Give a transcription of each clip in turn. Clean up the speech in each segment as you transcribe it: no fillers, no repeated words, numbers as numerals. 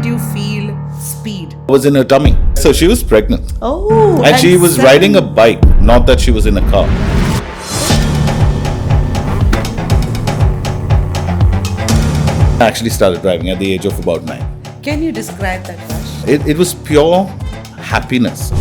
did you feel speed? I was in her tummy. So she was pregnant. Oh, And she was riding a bike, not that she was in a car. I actually started driving at the age of about 9. Can you describe that rush? It was pure happiness.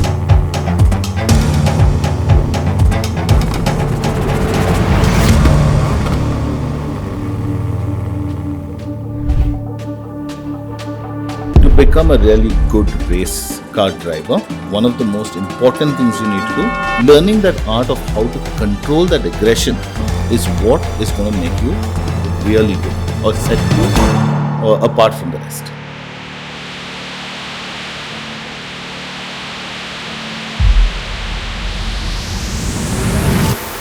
To become a really good race car driver, one of the most important things you need to do, learning that art of how to control that aggression is what is going to make you really good or set you apart from the rest.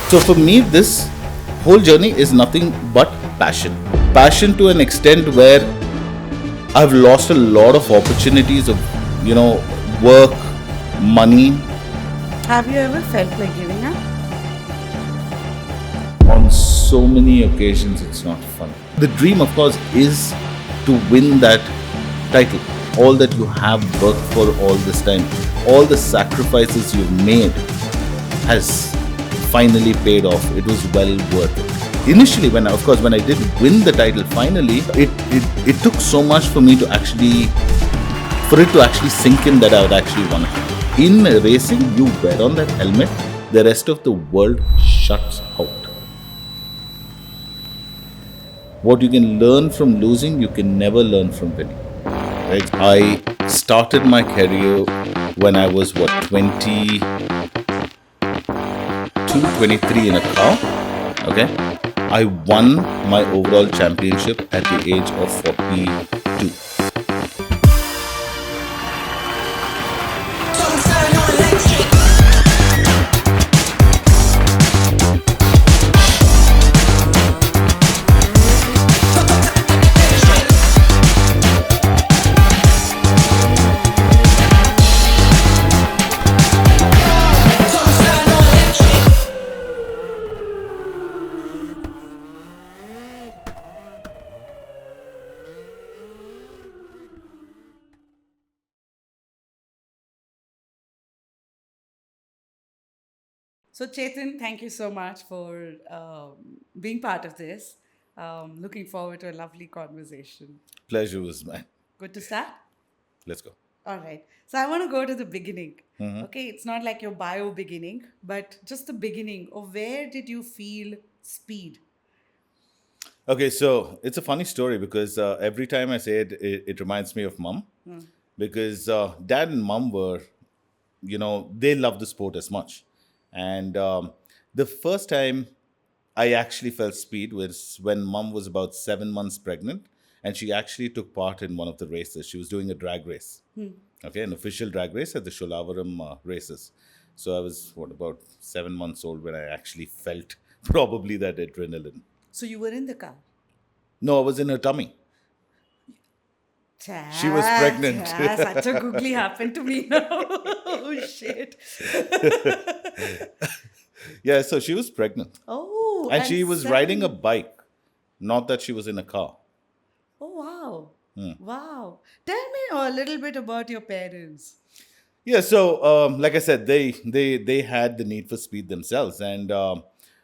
So for me, this whole journey is nothing but passion. Passion to an extent where I've lost a lot of opportunities of, work, money. Have you ever felt like giving up? On so many occasions, it's not fun. The dream, of course, is to win that title. All that you have worked for all this time, all the sacrifices you've made has finally paid off. It was well worth it. Initially, when I did win the title finally, it took so much for me to actually sink in that I would actually won it. In racing, you wear on that helmet, the rest of the world shuts out. What you can learn from losing, you can never learn from winning. Right? I started my career when I was 22, 23 in a car. Okay, I won my overall championship at the age of 42. So, Chetan, thank you so much for being part of this. Looking forward to a lovely conversation. Pleasure was mine. Good to start? Let's go. All right. So, I want to go to the beginning. Okay, it's not like your bio beginning, but just the beginning of where did you feel speed? Okay, so it's a funny story because every time I say it reminds me of mom. Because dad and mom were, they love the sport as much. And the first time I actually felt speed was when mom was about 7 months pregnant and she actually took part in one of the races. She was doing a drag race, okay, an official drag race at the Sholavaram races. So I was, about 7 months old when I actually felt probably that adrenaline. So, you were in the car? No, I was in her tummy. She was pregnant. Such a googly happened to me now. Oh, shit. Yeah, so she was pregnant. Oh, And she was riding a bike, not that she was in a car. Oh, wow. Wow. Tell me a little bit about your parents. Yeah, so like I said, they had the need for speed themselves, and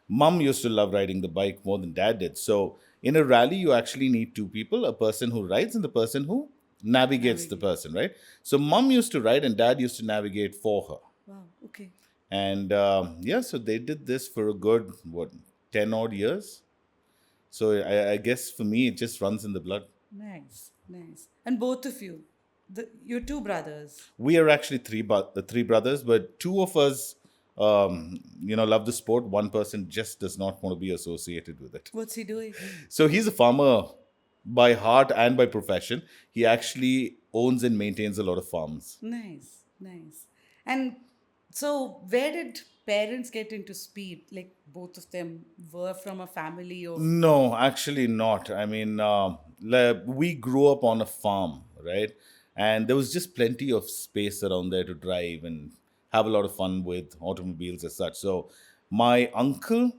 mom used to love riding the bike more than dad did. So in a rally, you actually need two people: a person who rides and the person who navigates the person, right? So mom used to ride, and dad used to navigate for her. Wow, okay. And so they did this for a good 10 odd years. So I guess for me, it just runs in the blood. Nice, nice. And both of you, your two brothers. We are actually three brothers, but two of us, love the sport. One person just does not want to be associated with it. What's he doing? So he's a farmer by heart and by profession. He actually owns and maintains a lot of farms. Nice, nice. And so, where did parents get into speed? Like both of them were from a family of. No, actually not. I mean, we grew up on a farm, right? And there was just plenty of space around there to drive and have a lot of fun with automobiles as such. So, my uncle,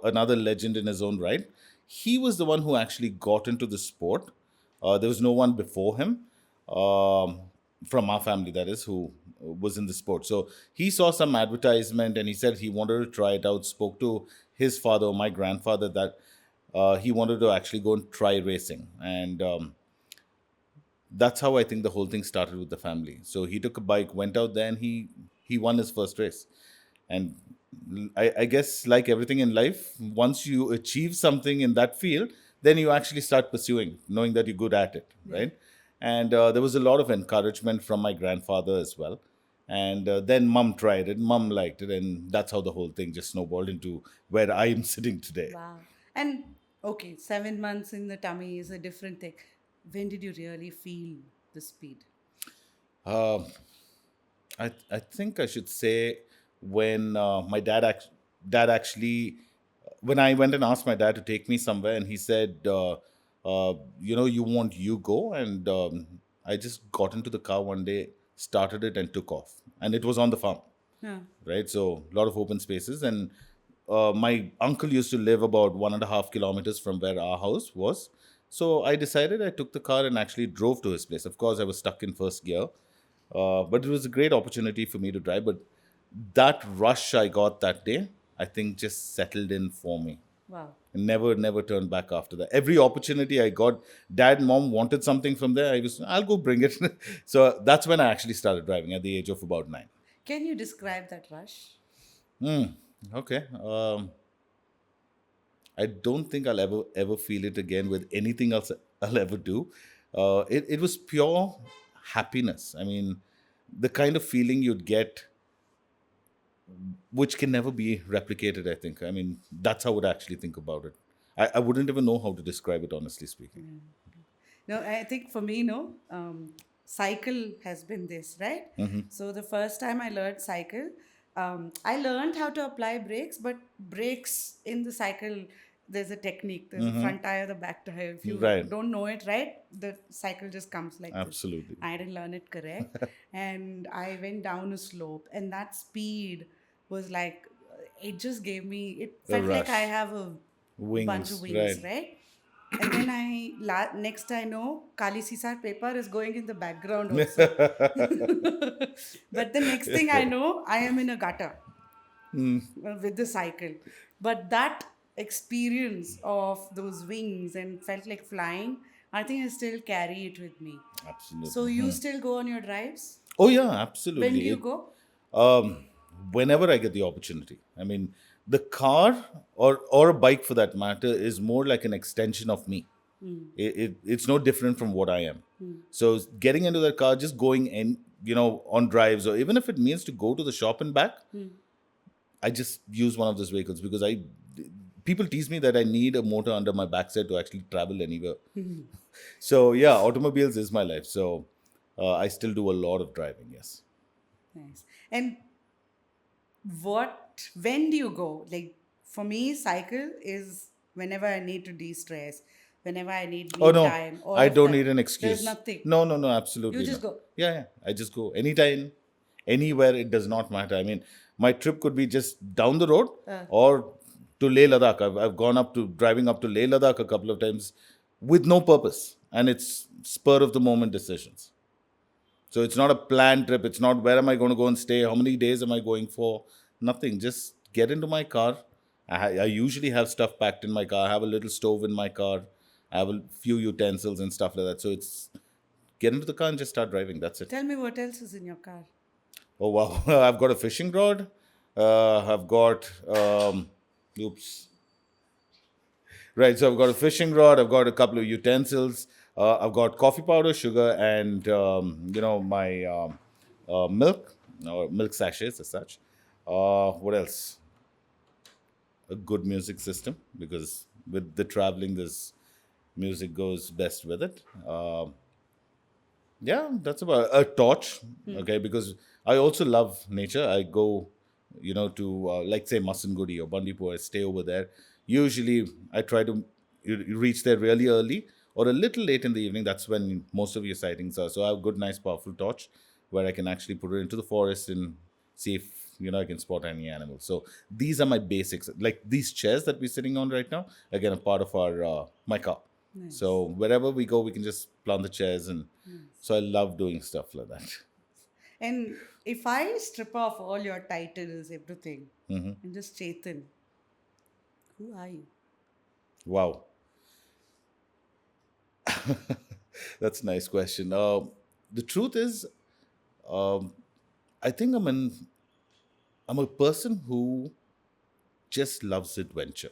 another legend in his own right, he was the one who actually got into the sport. There was no one before him. um, from our family, that is, who was in the sport. So he saw some advertisement and he said he wanted to try it out. Spoke to his father, my grandfather, that he wanted to actually go and try racing. And that's how I think the whole thing started with the family. So he took a bike, went out there, and he won his first race. And I guess, like everything in life, once you achieve something in that field, then you actually start pursuing, knowing that you're good at it, Yeah. right? And there was a lot of encouragement from my grandfather as well. And then mom tried it, mom liked it, and that's how the whole thing just snowballed into where I am sitting today. Wow. And okay, 7 months in the tummy is a different thing. When did you really feel the speed? Um, I think I should say when my dad actually, when I went and asked my dad to take me somewhere, and he said, you want, you go. And I just got into the car one day, started it, and took off. And it was on the farm, Yeah. right? So a lot of open spaces. And my uncle used to live about 1.5 kilometers from where our house was. So I decided, I took the car and actually drove to his place. Of course, I was stuck in first gear, but it was a great opportunity for me to drive. But that rush I got that day, I think, just settled in for me. Wow. And never turned back after that. Every opportunity I got, dad and mom wanted something from there, I'll go bring it. So that's when I actually started driving at the age of about 9. Can you describe that rush? Okay. I don't think I'll ever feel it again with anything else I'll ever do. It was pure happiness. I mean, the kind of feeling you'd get, which can never be replicated, I think. I mean, that's how I would actually think about it. I wouldn't even know how to describe it, honestly speaking. No, I think for me, no, cycle has been this, right? So the first time I learned cycle, I learned how to apply brakes, but brakes in the cycle, there's a technique. There's a front tire, the back tire. If you Right. don't know it, right, the cycle just comes like this. Absolutely. I didn't learn it correct. And I went down a slope, and that speed was like, it just gave me, it A felt like I rush. have a bunch of Wings, wings, right. right? And then next I know, Kali Sisar paper is going in the background also. But the next thing I know, I am in a gutter with the cycle. But that experience of those wings and felt like flying, I think I still carry it with me. So Absolutely. you still go on your drives? Oh yeah, When do absolutely. you go? Um, Whenever I get the opportunity. I mean, the car, or a bike for that matter, is more like an extension of me. It's no different from what I am. So getting into that car, just going in, on drives, or even if it means to go to the shop and back, I just use one of those vehicles because people tease me that I need a motor under my backside to actually travel anywhere. So yeah, automobiles is my life. So I still do a lot of driving. Yes. Nice. And when do you go? Like for me, cycle is whenever I need to de-stress, whenever I need Oh me no, time, all I of don't that. need an There's excuse. nothing. No, You absolutely just no. go. Yeah, I just go anytime, anywhere. It does not matter. I mean, my trip could be just down the road or to Leh Ladakh. I've gone driving up to Leh Ladakh a couple of times with no purpose, and it's spur of the moment decisions. So it's not a planned trip. It's not where am I going to go and stay? How many days am I going for? Nothing. Just get into my car. I usually have stuff packed in my car. I have a little stove in my car. I have a few utensils and stuff like that. So it's get into the car and just start driving. That's it. Tell me what else is in your car. Oh wow! I've got a fishing rod. I've got oops. Right, so I've got a fishing rod. I've got a couple of utensils. I've got coffee powder, sugar, and my milk or milk sachets as such. What else? A good music system because with the traveling, this music goes best with it. Yeah, that's about a torch. Okay, because I also love nature. I go, to like say Masangudi or Bandipur. I stay over there. Usually, I try to reach there really early or a little late in the evening. That's when most of your sightings are. So I have a good, nice, powerful torch where I can actually put it into the forest and see if I can spot any animals. So these are my basics. Like these chairs that we're sitting on right now, again, a part of our my car. Nice. So wherever we go, we can just plant the chairs, and Nice. so I love doing stuff like that. And if I strip off all your titles, everything, and just Chetan, who are you? Wow, that's a nice question. The truth is, um, I think I'm a person who just loves adventure.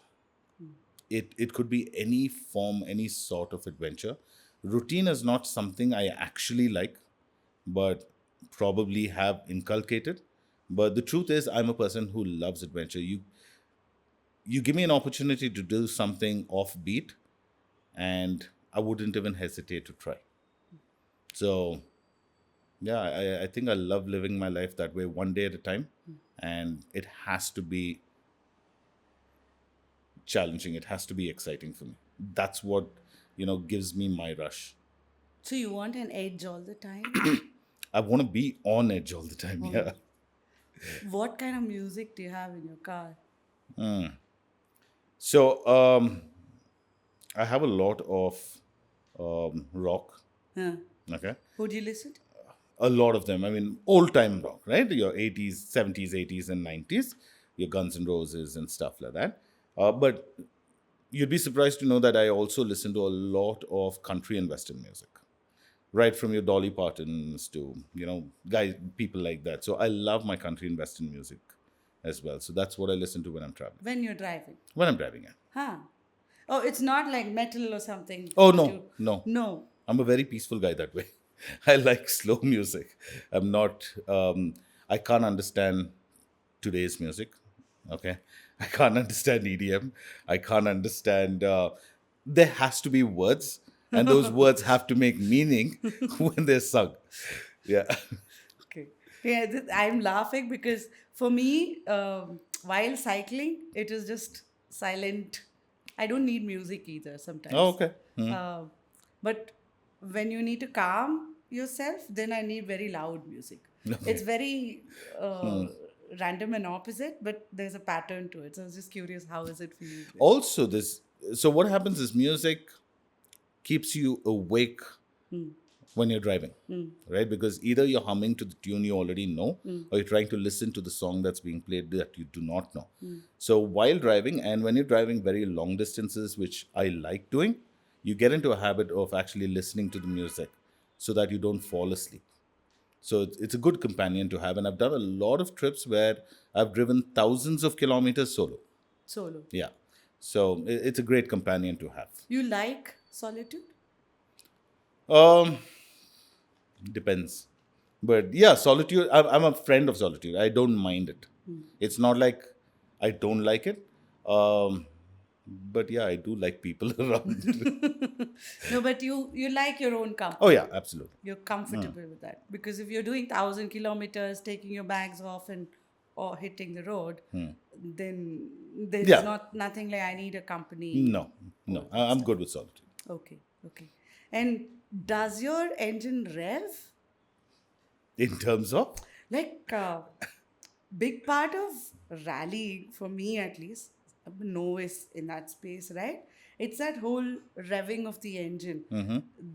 It could be any form, any sort of adventure. Routine is not something I actually like, but probably have inculcated. But the truth is, I'm a person who loves adventure. You give me an opportunity to do something offbeat, and I wouldn't even hesitate to try. So yeah, I think I love living my life that way, one day at a time, and it has to be challenging. It has to be exciting for me. That's what gives me my rush. So you want an edge all the time? I want to be on edge all the time. On Yeah. what kind of music do you have in your car? So I have a lot of rock. Huh. Okay. Who do you listen to? A lot of them. I mean, old time rock, right? Your 80s, 70s, 80s, and 90s, your Guns N' Roses and stuff like that. But you'd be surprised to know that I also listen to a lot of country and Western music, right from your Dolly Partons to, guys, people like that. So I love my country and Western music as well. So that's what I listen to when I'm traveling. When you're driving? When I'm driving, yeah. Huh. Oh, it's not like metal or something. Oh, That no, you... no. No. I'm a very peaceful guy that way. I like slow music. I'm not, I can't understand today's music. Okay. I can't understand EDM. I can't understand, there has to be words, and those words have to make meaning when they're sung. Yeah. Okay. Yeah, I'm laughing because for me, while cycling, it is just silent. I don't need music either Oh, sometimes. okay. Uh, but when you need to calm yourself, then I need very loud music. It's very random and opposite, but there's a pattern to it. So I was just curious, how is it for you? Also, so what happens is music keeps you awake when you're driving, right? Because either you're humming to the tune you already know, or you're trying to listen to the song that's being played that you do not know. So while driving, and when you're driving very long distances, which I like doing, you get into a habit of actually listening to the music so that you don't fall asleep. So it's a good companion to have. And I've done a lot of trips where I've driven thousands of kilometers solo. Solo. Yeah. So it's a great companion to have. You like solitude? Um, Depends. But yeah, solitude, I'm a friend of solitude. I don't mind it. It's not like I don't like it. Um, but yeah, I do like people around. No, but you like your own Oh, company. yeah, absolutely. You're comfortable with that because if you're doing 1,000 kilometers, taking your bags off and or hitting the road, then there is Yeah. nothing like I need a company. No, no. I'm good with solitude. Okay, okay. And does your engine rev? In terms of? Like big part of rally for me at least, I'm a novice in that space, right? It's that whole revving of the engine.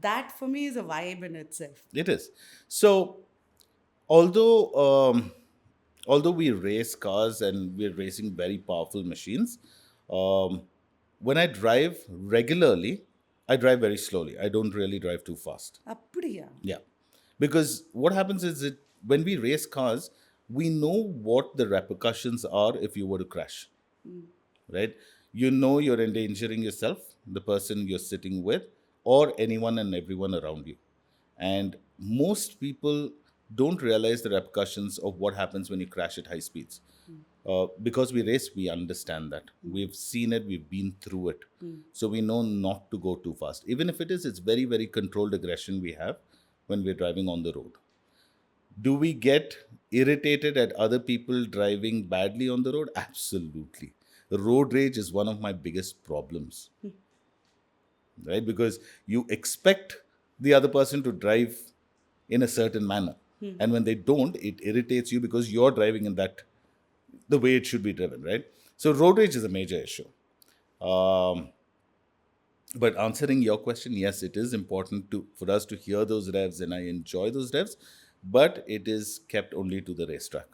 That for me is a vibe in itself. It is. So, although although we race cars and we're racing very powerful machines, um, when I drive regularly, I drive very slowly. I don't really drive too fast. Appadiya. Yeah. Because what happens is that when we race cars, we know what the repercussions are if you were to crash, right? You know you're endangering yourself, the person you're sitting with, or anyone and everyone around you. And most people don't realize the repercussions of what happens when you crash at high speeds. Because we race, we understand that. We've seen it, we've been through it. So we know not to go too fast. Even if it is, it's very, very controlled aggression we have when we're driving on the road. Do we get irritated at other people driving badly on the road? Absolutely. Road rage is one of my biggest problems, right? Because you expect the other person to drive in a certain manner. And when they don't, it irritates you because you're driving in that the way it should be driven, right? So road rage is a major issue. Um, But answering your question, yes, it is important to for us to hear those revs, and I enjoy those revs, but it is kept only to the racetrack.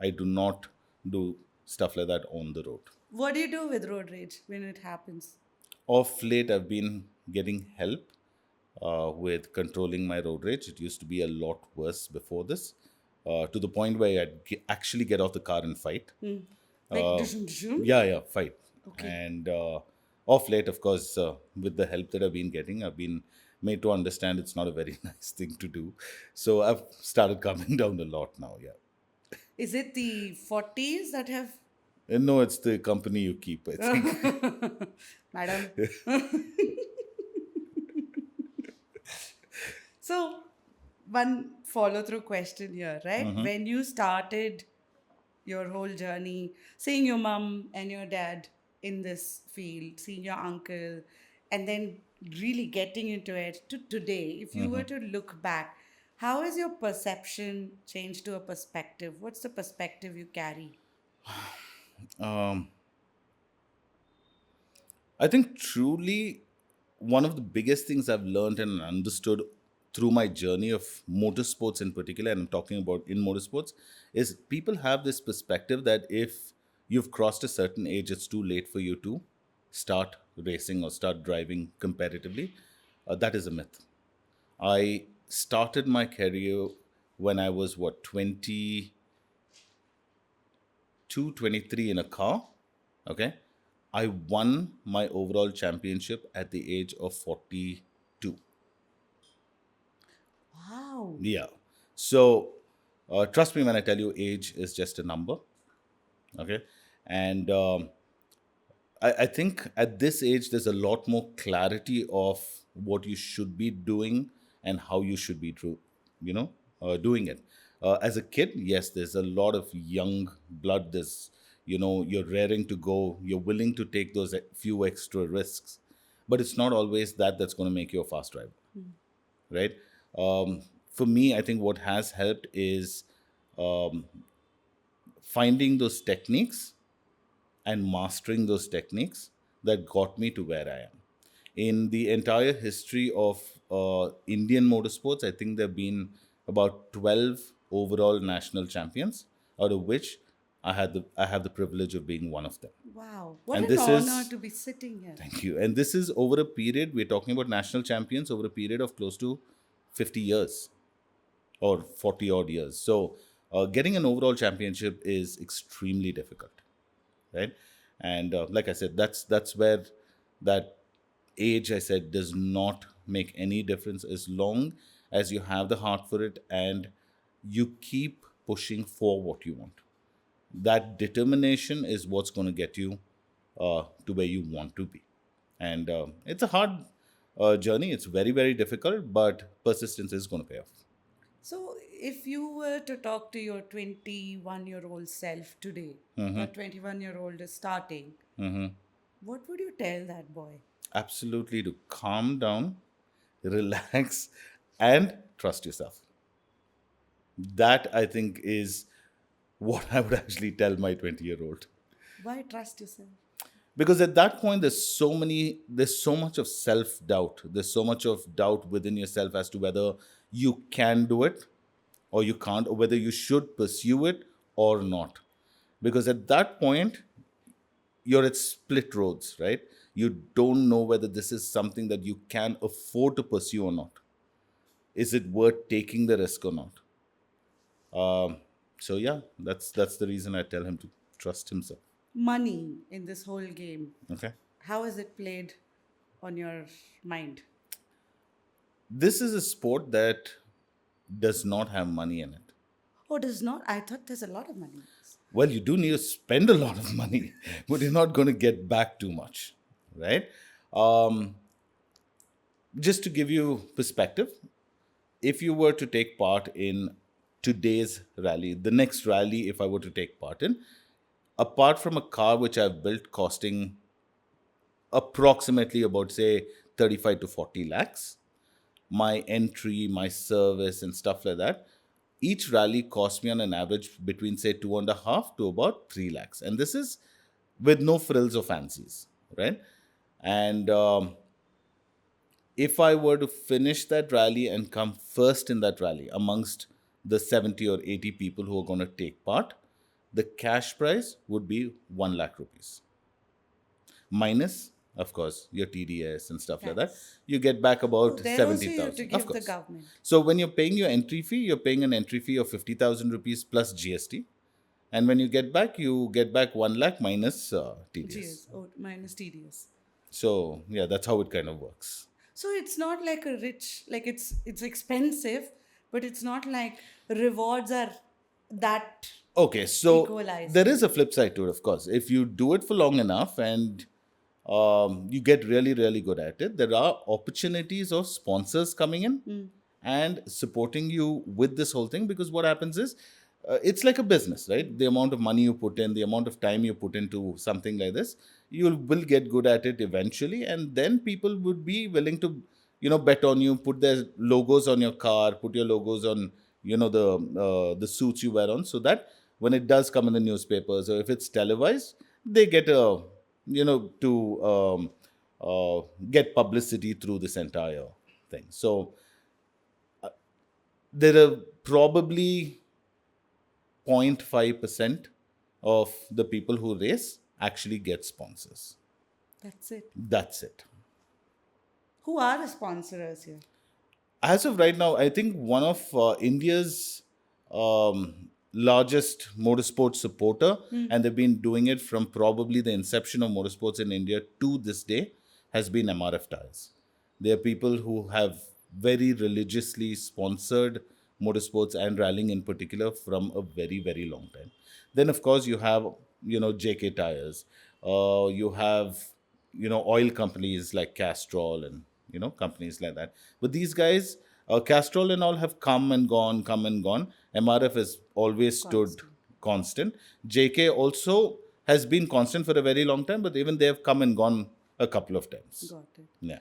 I do not do stuff like that on the road. What do you do with road rage when it happens? Of late, I've been getting help with controlling my road rage. It used to be a lot worse before this, to the point where actually get off the car and fight. Like Uh, dushum dushum? yeah, fight. Okay. And of late, of course, with the help that I've been getting, I've been made to understand it's not a very nice thing to do. So I've started calming down a lot now. Yeah. Is it the 40s that have And no, it's the company you keep, I think. Madam? So, one follow through question here, right? When you started your whole journey, seeing your mom and your dad in this field, seeing your uncle, and then really getting into it to today, if you were to look back, how has your perception changed to a perspective? What's the perspective you carry? Um, I think truly one of the biggest things I've learned and understood through my journey of motorsports in particular, and I'm talking about in motorsports, is people have this perspective that if you've crossed a certain age, it's too late for you to start racing or start driving competitively. That is a myth. I started my career when I was, what, 22, 23 in a car. Okay. I won my overall championship at the age of 42. Wow. Yeah. So, trust me when I tell you, age is just a number. Okay. And I think at this age, there's a lot more clarity of what you should be doing and how you should be doing it. As a kid, yes, there's a lot of young blood. You're raring to go. You're willing to take those few extra risks, but it's not always that's going to make you a fast driver, right? Um, for me, I think what has helped is um, finding those techniques and mastering those techniques that got me to where I am. In the entire history of Indian motorsports, I think there have been about 12 overall national champions, out of which I have the privilege of being one of them. Wow. What And an this honor is to be sitting here. Thank you. And this is over a period, we're talking about national champions over a period of close to 50 years or 40 odd years. So, getting an overall championship is extremely difficult, right? And like I said, that's where that age, I said, does not make any difference as long as you have the heart for it and you keep pushing for what you want. That determination is what's going to get you to where you want to be. And it's a hard journey. It's very, very difficult, but persistence is going to pay off. So, if you were to talk to your 21-year-old self today, your 21-year-old is starting, what would you tell that boy? Absolutely, to calm down, relax, and trust yourself. That, I think, is what I would actually tell my 20-year-old. Why trust yourself? Because at that point, there's so much of self doubt. There's so much of doubt within yourself as to whether you can do it or you can't, or whether you should pursue it or not. Because at that point, you're at split roads, right? You don't know whether this is something that you can afford to pursue or not. Is it worth taking the risk or not? So yeah, that's the reason I tell him to trust himself. Money in this whole game, Okay. how has it played on your mind? This is a sport that does not have money in it. Oh, does not? I thought there's a lot of money. Well, you do need to spend a lot of money, but you're not going to get back too much, right? Um, just to give you perspective, if you were to take part in today's rally, the next rally, if I were to take part in, apart from a car which I've built costing approximately about, say, 35 to 40 lakhs, my entry, my service, and stuff like that, each rally cost me on an average between, say, 2.5 to about 3 lakhs. And this is with no frills or fancies, right? And if I were to finish that rally and come first in that rally amongst the 70 or 80 people who are going to take part, the cash prize would be 1 lakh rupees. Minus, of course, your TDS and stuff like that. Tax. You get back Oh, about there also you have to 70,000, of give the course. government. So when you're paying your entry fee, you're paying an entry fee of 50,000 rupees plus GST. And when you get back 1 lakh minus TDS. GS, oh, minus TDS. So, yeah, that's how it kind of works. So it's not like a rich, like it's expensive, but it's not like rewards are that Okay, so there equalizing. is a flip side to it, of course. If you do it for long enough and you get really, really good at it, there are opportunities of sponsors coming in and supporting you with this whole thing. Because what happens is, it's like a business, right? The amount of money you put in, the amount of time you put into something like this, you will get good at it eventually, and then people would be willing to, bet on you, put their logos on your car, put your logos on, the suits you wear on, so that when it does come in the newspapers or if it's televised, they get to get publicity through this entire thing. So there are probably 0.5% of the people who race actually get sponsors. That's it. That's it. Who are the sponsors here? As of right now, I think one of India's largest motorsport supporter, and they've been doing it from probably the inception of motorsports in India to this day, has been MRF Tires. They are people who have very religiously sponsored motorsports and rallying in particular from a very, very long time. Then, of course, you have, JK Tires. You have, oil companies like Castrol and, companies like that. But these guys, Castrol and all have come and gone, come and gone. MRF has always stood Constant. constant. JK also has been constant for a very long time, but even they have come and gone a couple of times. Got it. Yeah.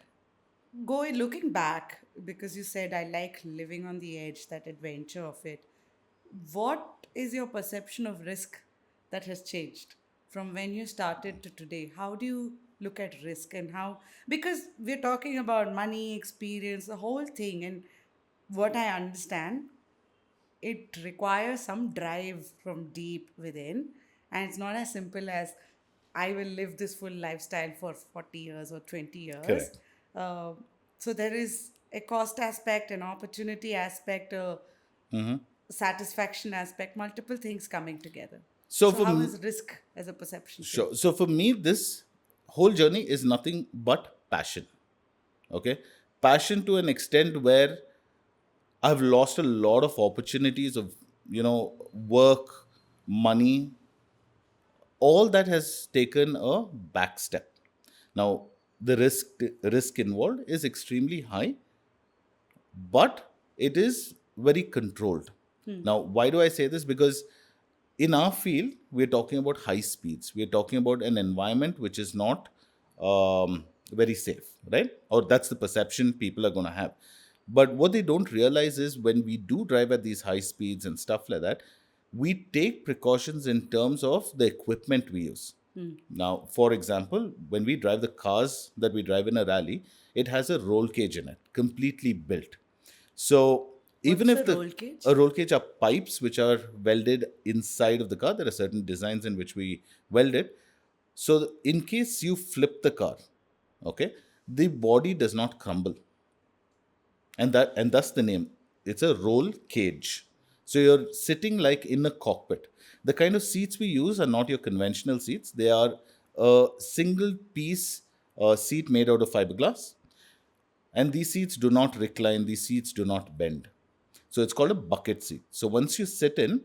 Looking back, because you said I like living on the edge, that adventure of it. What is your perception of risk that has changed from when you started to today? How do you look at risk and how? Because we're talking about money, experience, the whole thing, and what I understand, it requires some drive from deep within, and it's not as simple as I will live this full lifestyle for 40 years or 20 years. Correct. uh, so there is a cost aspect, an opportunity aspect, a satisfaction aspect, multiple things coming together. So So for how m- is risk as a perception for you? sure. So for me, this whole journey is nothing but passion. Okay, passion to an extent where I've lost a lot of opportunities of work, money. All that has taken a back step. Now the risk involved is extremely high, but it is very controlled. Now, why do I say this? Because in our field, we're talking about high speeds. We're talking about an environment which is not very safe, right? Or that's the perception people are going to have. But what they don't realize is when we do drive at these high speeds and stuff like that, we take precautions in terms of the equipment we use. Now, for example, when we drive the cars that we drive in a rally, it has a roll cage in it, completely built. So even What's if a the roll cage? a roll cage are pipes which are welded inside of the car, there are certain designs in which we weld it. So in case you flip the car, okay, the body does not crumble, and thus the name. It's a roll cage. So you're sitting like in a cockpit. The kind of seats we use are not your conventional seats. They are a single piece seat made out of fiberglass, and these seats do not recline, these seats do not bend. So it's called a bucket seat. So once you sit in,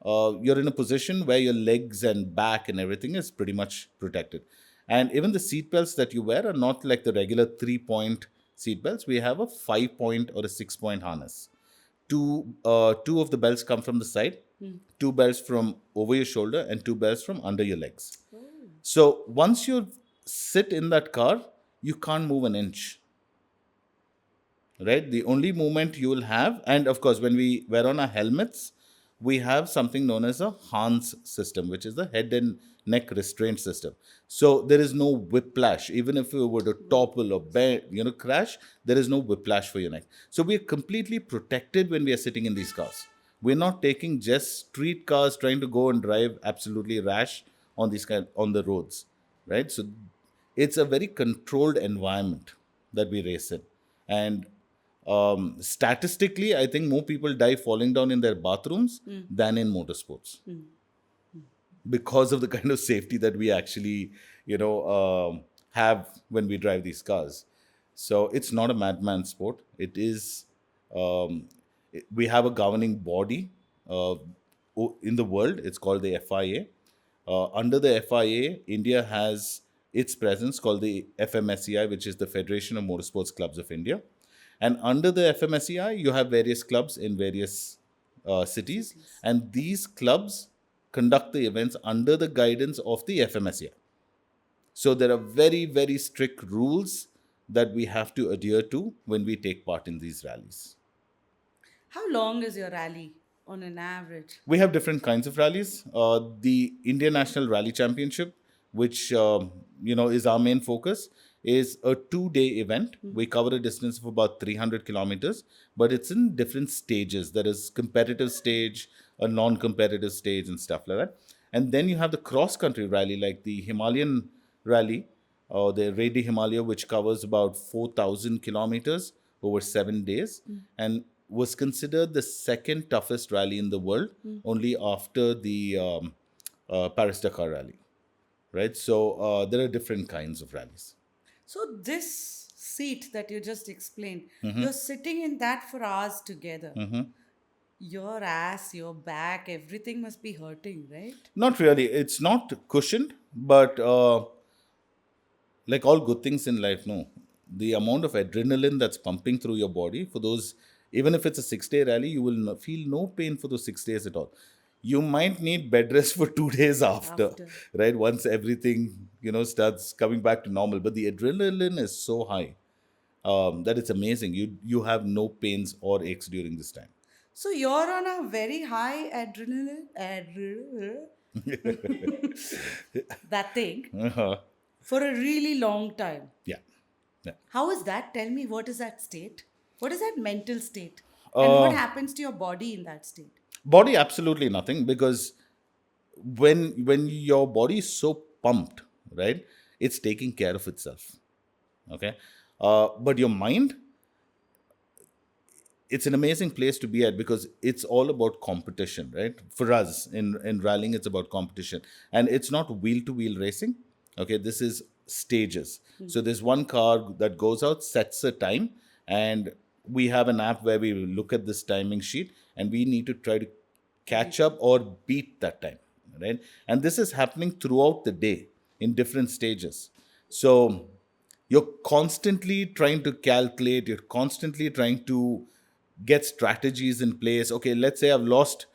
you're in a position where your legs and back and everything is pretty much protected. And even the seat belts that you wear are not like the regular 3-point seat belts. We have a 5-point or a 6-point harness. Two of the belts come from the side, two belts from over your shoulder, and two belts from under your legs. So once you sit in that car, you can't move an inch, right? The only movement you will have, and of course, when we wear on our helmets, we have something known as a Hans system, which is the head and neck restraint system. So there is no whiplash. Even if you were to topple or bend, crash, there is no whiplash for your neck. So we are completely protected when we are sitting in these cars. We're not taking just street cars trying to go and drive absolutely rash on on the roads, right? So it's a very controlled environment that we race in. And statistically, I think more people die falling down in their bathrooms than in motorsports because of the kind of safety that we actually, have when we drive these cars. So it's not a madman sport. It is. We have a governing body uh, in the world. It's called the FIA. Under the FIA, India has its presence called the FMSEI, which is the Federation of Motorsports Clubs of India. And under the FMSEI, you have various clubs in various cities, Cities. and these clubs conduct the events under the guidance of the FMSEI. So there are very, very strict rules that we have to adhere to when we take part in these rallies. How long is your rally on an average? We have different kinds of rallies. The Indian National Rally Championship, which is our main focus, is a 2-day event. We cover a distance of about 300 kilometers, but it's in different stages. There is competitive stage, a non-competitive stage, and stuff like that. And then you have the cross-country rally, like the Himalayan rally, or the Redi Himalaya, which covers about 4,000 kilometers over 7 days, and was considered the second toughest rally in the world, only after the Paris Dakar rally, right? So there are different kinds of rallies. So, this seat that you just explained, you're sitting in that for hours together. Your ass, your back, everything must be hurting, right? Not really. It's not cushioned, but like all good things in life, no. The amount of adrenaline that's pumping through your body for those, even if it's a 6-day rally, you will feel no pain for those 6 days at all. You might need bed rest for 2 days after, After. right? Once everything, starts coming back to normal. But the adrenaline is so high that it's amazing. You have no pains or aches during this time. So, you're on a very high that thing, Uh-huh. for a really long time. Yeah. Yeah. How is that? Tell me, what is that state? What is that mental state? And what happens to your body in that state? Body, absolutely nothing, because when your body is so pumped, right, it's taking care of itself. Okay. But your mind, it's an amazing place to be at, because it's all about competition, right? For us in rallying, it's about competition, and it's not wheel to wheel racing. Okay, this is stages. So there's one car that goes out, sets a time, and we have an app where we look at this timing sheet, and we need to try to catch up or beat that time, right? And this is happening throughout the day in different stages. So you're constantly trying to calculate, you're constantly trying to get strategies in place. Okay, let's say I've lost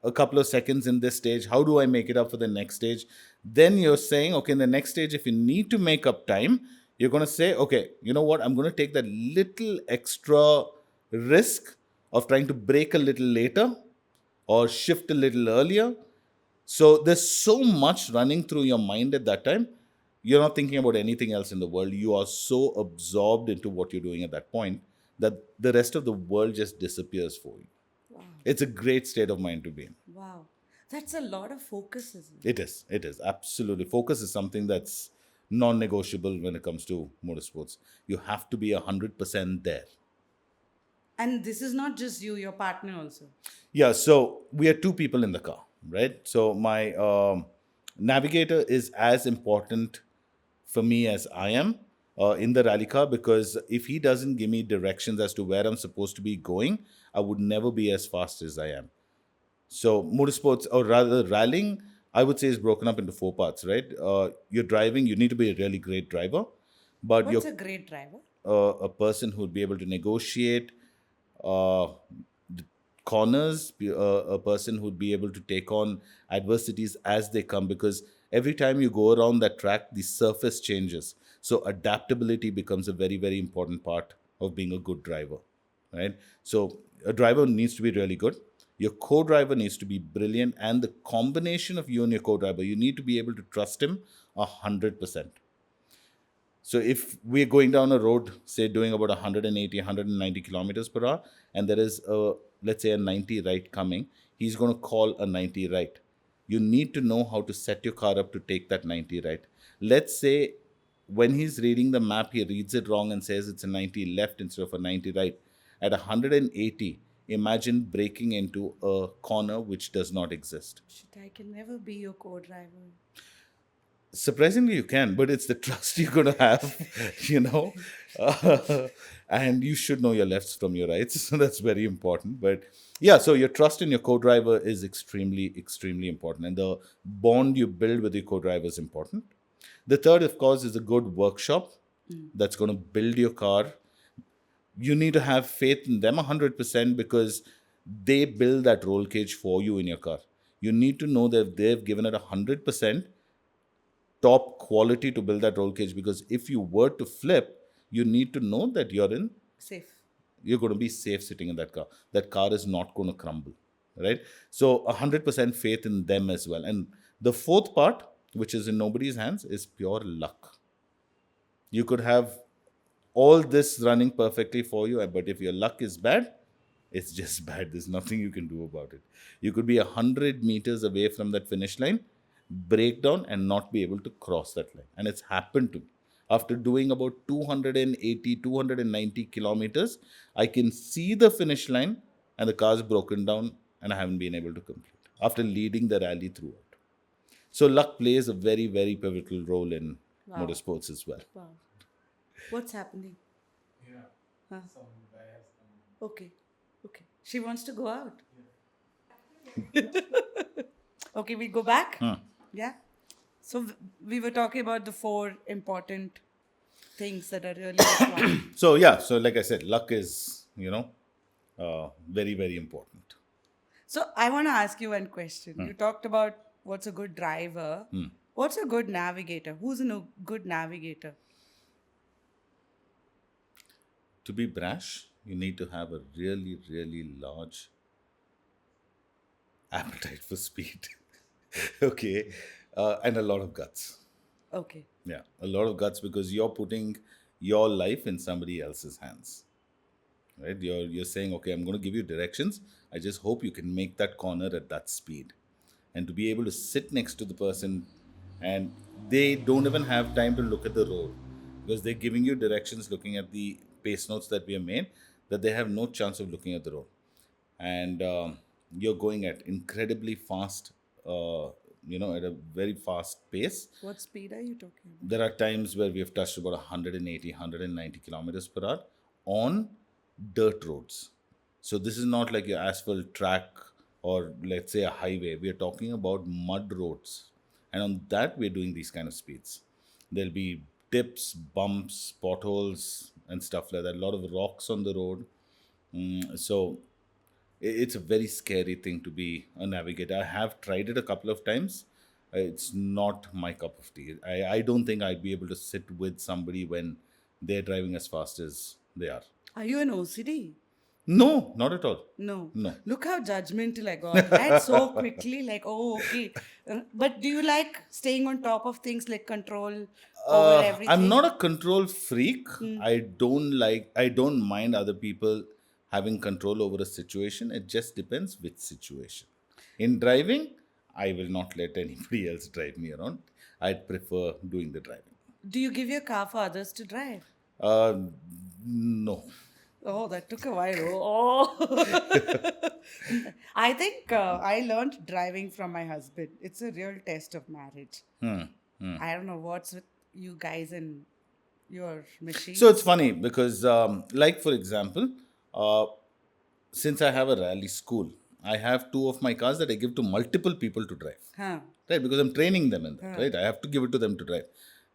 a couple of seconds in this stage. How do I make it up for the next stage? Then you're saying, okay, in the next stage, if you need to make up time, you're going to say, okay, you know what? I'm going to take that little extra risk of trying to break a little later or shift a little earlier. So there's so much running through your mind at that time. You're not thinking about anything else in the world. You are so absorbed into what you're doing at that point that the rest of the world just disappears for you. Wow. It's a great state of mind to be in. Wow. That's a lot of focus, isn't it? It is. It is. Absolutely. Focus is something that's non negotiable when it comes to motorsports. You have to be 100% there. And this is not just you, your partner also. Yeah, so we are two people in the car, right? So my navigator is as important for me as I am in the rally car, because if he doesn't give me directions as to where I'm supposed to be going, I would never be as fast as I am. So motorsports, or rather rallying, I would say is broken up into 4 parts, right? You're driving, you need to be a really great driver, but What's you're a great driver? a person who would be able to negotiate uh, corners, a person who'd be able to take on adversities as they come, because every time you go around that track, the surface changes. So adaptability becomes a very, very important part of being a good driver, right? So a driver needs to be really good. Your co-driver needs to be brilliant, and the combination of you and your co-driver, you need to be able to trust him 100%. So if we're going down a road, say doing about 180, 190 kilometers per hour, and there is let's say a 90 right coming, he's going to call a 90 right. You need to know how to set your car up to take that 90 right. Let's say when he's reading the map, he reads it wrong and says it's a 90 left instead of a 90 right. At 180, imagine breaking into a corner which does not exist. Shit, I can never be your co-driver. Surprisingly, you can, but it's the trust you're going to have, you know. And you should know your lefts from your rights. So that's very important. But yeah, so your trust in your co driver is extremely, extremely important. And the bond you build with your co driver is important. The third, of course, is a good workshop that's going to build your car. You need to have faith in them 100% because they build that roll cage for you in your car. You need to know that they've given it 100% top quality to build that roll cage, because if you were to flip, you need to know that Safe. you're going to be safe sitting in that car. That car is not going to crumble, right? So 100% faith in them as well. And the fourth part, which is in nobody's hands, is pure luck. You could have all this running perfectly for you, but if your luck is bad, it's just bad. There's nothing you can do about it. You could be 100 meters away from that finish line, break down, and not be able to cross that line. And it's happened to me. After doing about 280, 290 kilometers, I can see the finish line and the car's broken down and I haven't been able to complete after leading the rally throughout. So luck plays a very, very pivotal role in motorsports as well. Wow. What's happening? Huh? Okay. Okay. She wants to go out. Okay, we go back. Yeah. So we were talking about the 4 important things that are really important. So yeah, so like I said, luck is, very, very important. So I want to ask you one question. You talked about what's a good driver. What's a good navigator? Who's a good navigator? To be brash, you need to have a really, really large appetite for speed. Okay. And a lot of guts. Okay. Yeah, a lot of guts, because you're putting your life in somebody else's hands. Right? You're saying, okay, I'm going to give you directions. I just hope you can make that corner at that speed. And to be able to sit next to the person, and they don't even have time to look at the road, because they're giving you directions looking at the pace notes that we have made, that they have no chance of looking at the road. And you're going at incredibly fast, at a very fast pace. What speed are you talking about? There are times where we have touched about 180, 190 kilometers per hour on dirt roads. So this is not like your asphalt track or let's say a highway. We are talking about mud roads. And on that, we're doing these kind of speeds. There'll be dips, bumps, potholes, and stuff like that. A lot of rocks on the road. So it's a very scary thing to be a navigator. I have tried it a couple of times. It's not my cup of tea. I don't think I'd be able to sit with somebody when they're driving as fast as they are. Are you an OCD? No, not at all. No. No. Look how judgmental I got. Right? So quickly, like, oh, okay. But do you like staying on top of things, like control over everything? I'm not a control freak. I don't mind other people having control over a situation. It just depends which situation. In driving, I will not let anybody else drive me around. I'd prefer doing the driving. Do you give your car for others to drive? No. Oh, that took a while. Oh. I think I learned driving from my husband. It's a real test of marriage. I don't know what's with you guys and your machine. So it's funny because, like for example, since I have a rally school, I have 2 of my cars that I give to multiple people to drive. Huh. Right, because I'm training them in that, right? I have to give it to them to drive.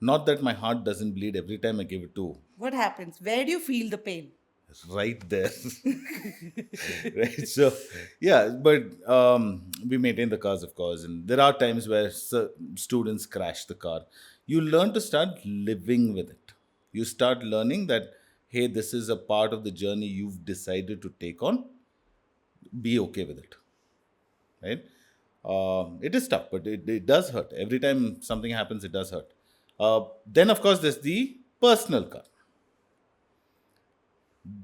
Not that my heart doesn't bleed every time I give it to. What happens? Where do you feel the pain? Right there. Right. So, yeah, but we maintain the cars, of course. And there are times where students crash the car. You learn to start living with it. You start learning that, hey, this is a part of the journey you've decided to take on. Be okay with it. right? It is tough, but it does hurt. Every time something happens, it does hurt. Then, of course, there's the personal car.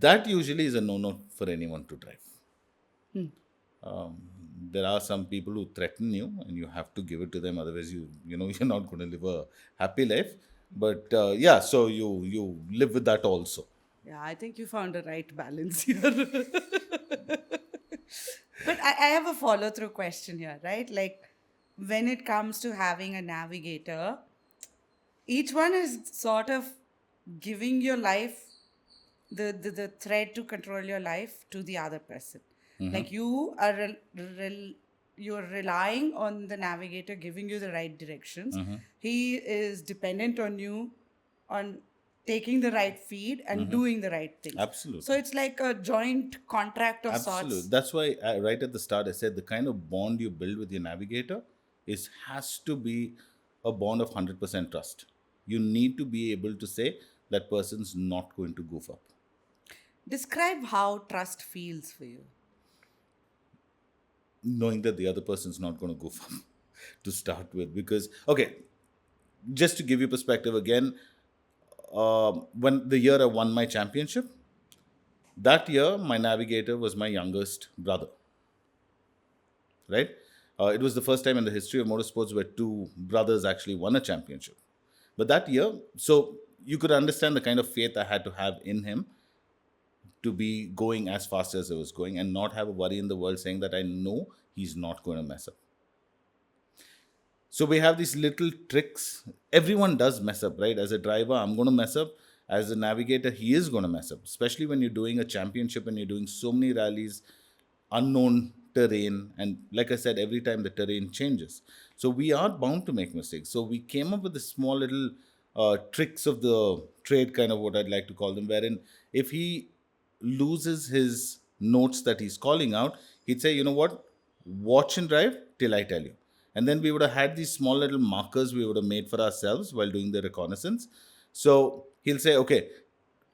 That usually is a no-no for anyone to drive. There are some people who threaten you, and you have to give it to them. Otherwise, you know you're not going to live a happy life. But yeah, so you live with that also. Yeah, I think you found the right balance here. But I have a follow through question here, right? Like, when it comes to having a navigator, each one is sort of giving your life the thread to control your life to the other person. Like, you're relying on the navigator giving you the right directions. He is dependent on you on taking the right feed and doing the right things. So Absolutely. it's like a joint contract of Absolutely. sorts. That's why right at the start I said the kind of bond you build with your navigator is has to be a bond of 100% trust. You need to be able to say that person's not going to goof up. Describe how trust feels for you. Knowing that the other person's not going to goof up to start with. Because, okay, just to give you perspective again, when the year I won my championship, that year my navigator was my youngest brother, right? It was the first time in the history of motorsports where two brothers actually won a championship. But that year, so you could understand the kind of faith I had to have in him to be going as fast as I was going and not have a worry in the world saying that I know he's not going to mess up. So we have these little tricks. Everyone does mess up, right? As a driver, I'm going to mess up. As a navigator, he is going to mess up, especially when you're doing a championship and you're doing so many rallies, unknown terrain. And like I said, every time the terrain changes. So we are bound to make mistakes. So we came up with the small little tricks of the trade, kind of what I'd like to call them, wherein if he loses his notes that he's calling out, he'd say, you know what, watch and drive till I tell you. And then we would have had these small little markers we would have made for ourselves while doing the reconnaissance. So he'll say, okay,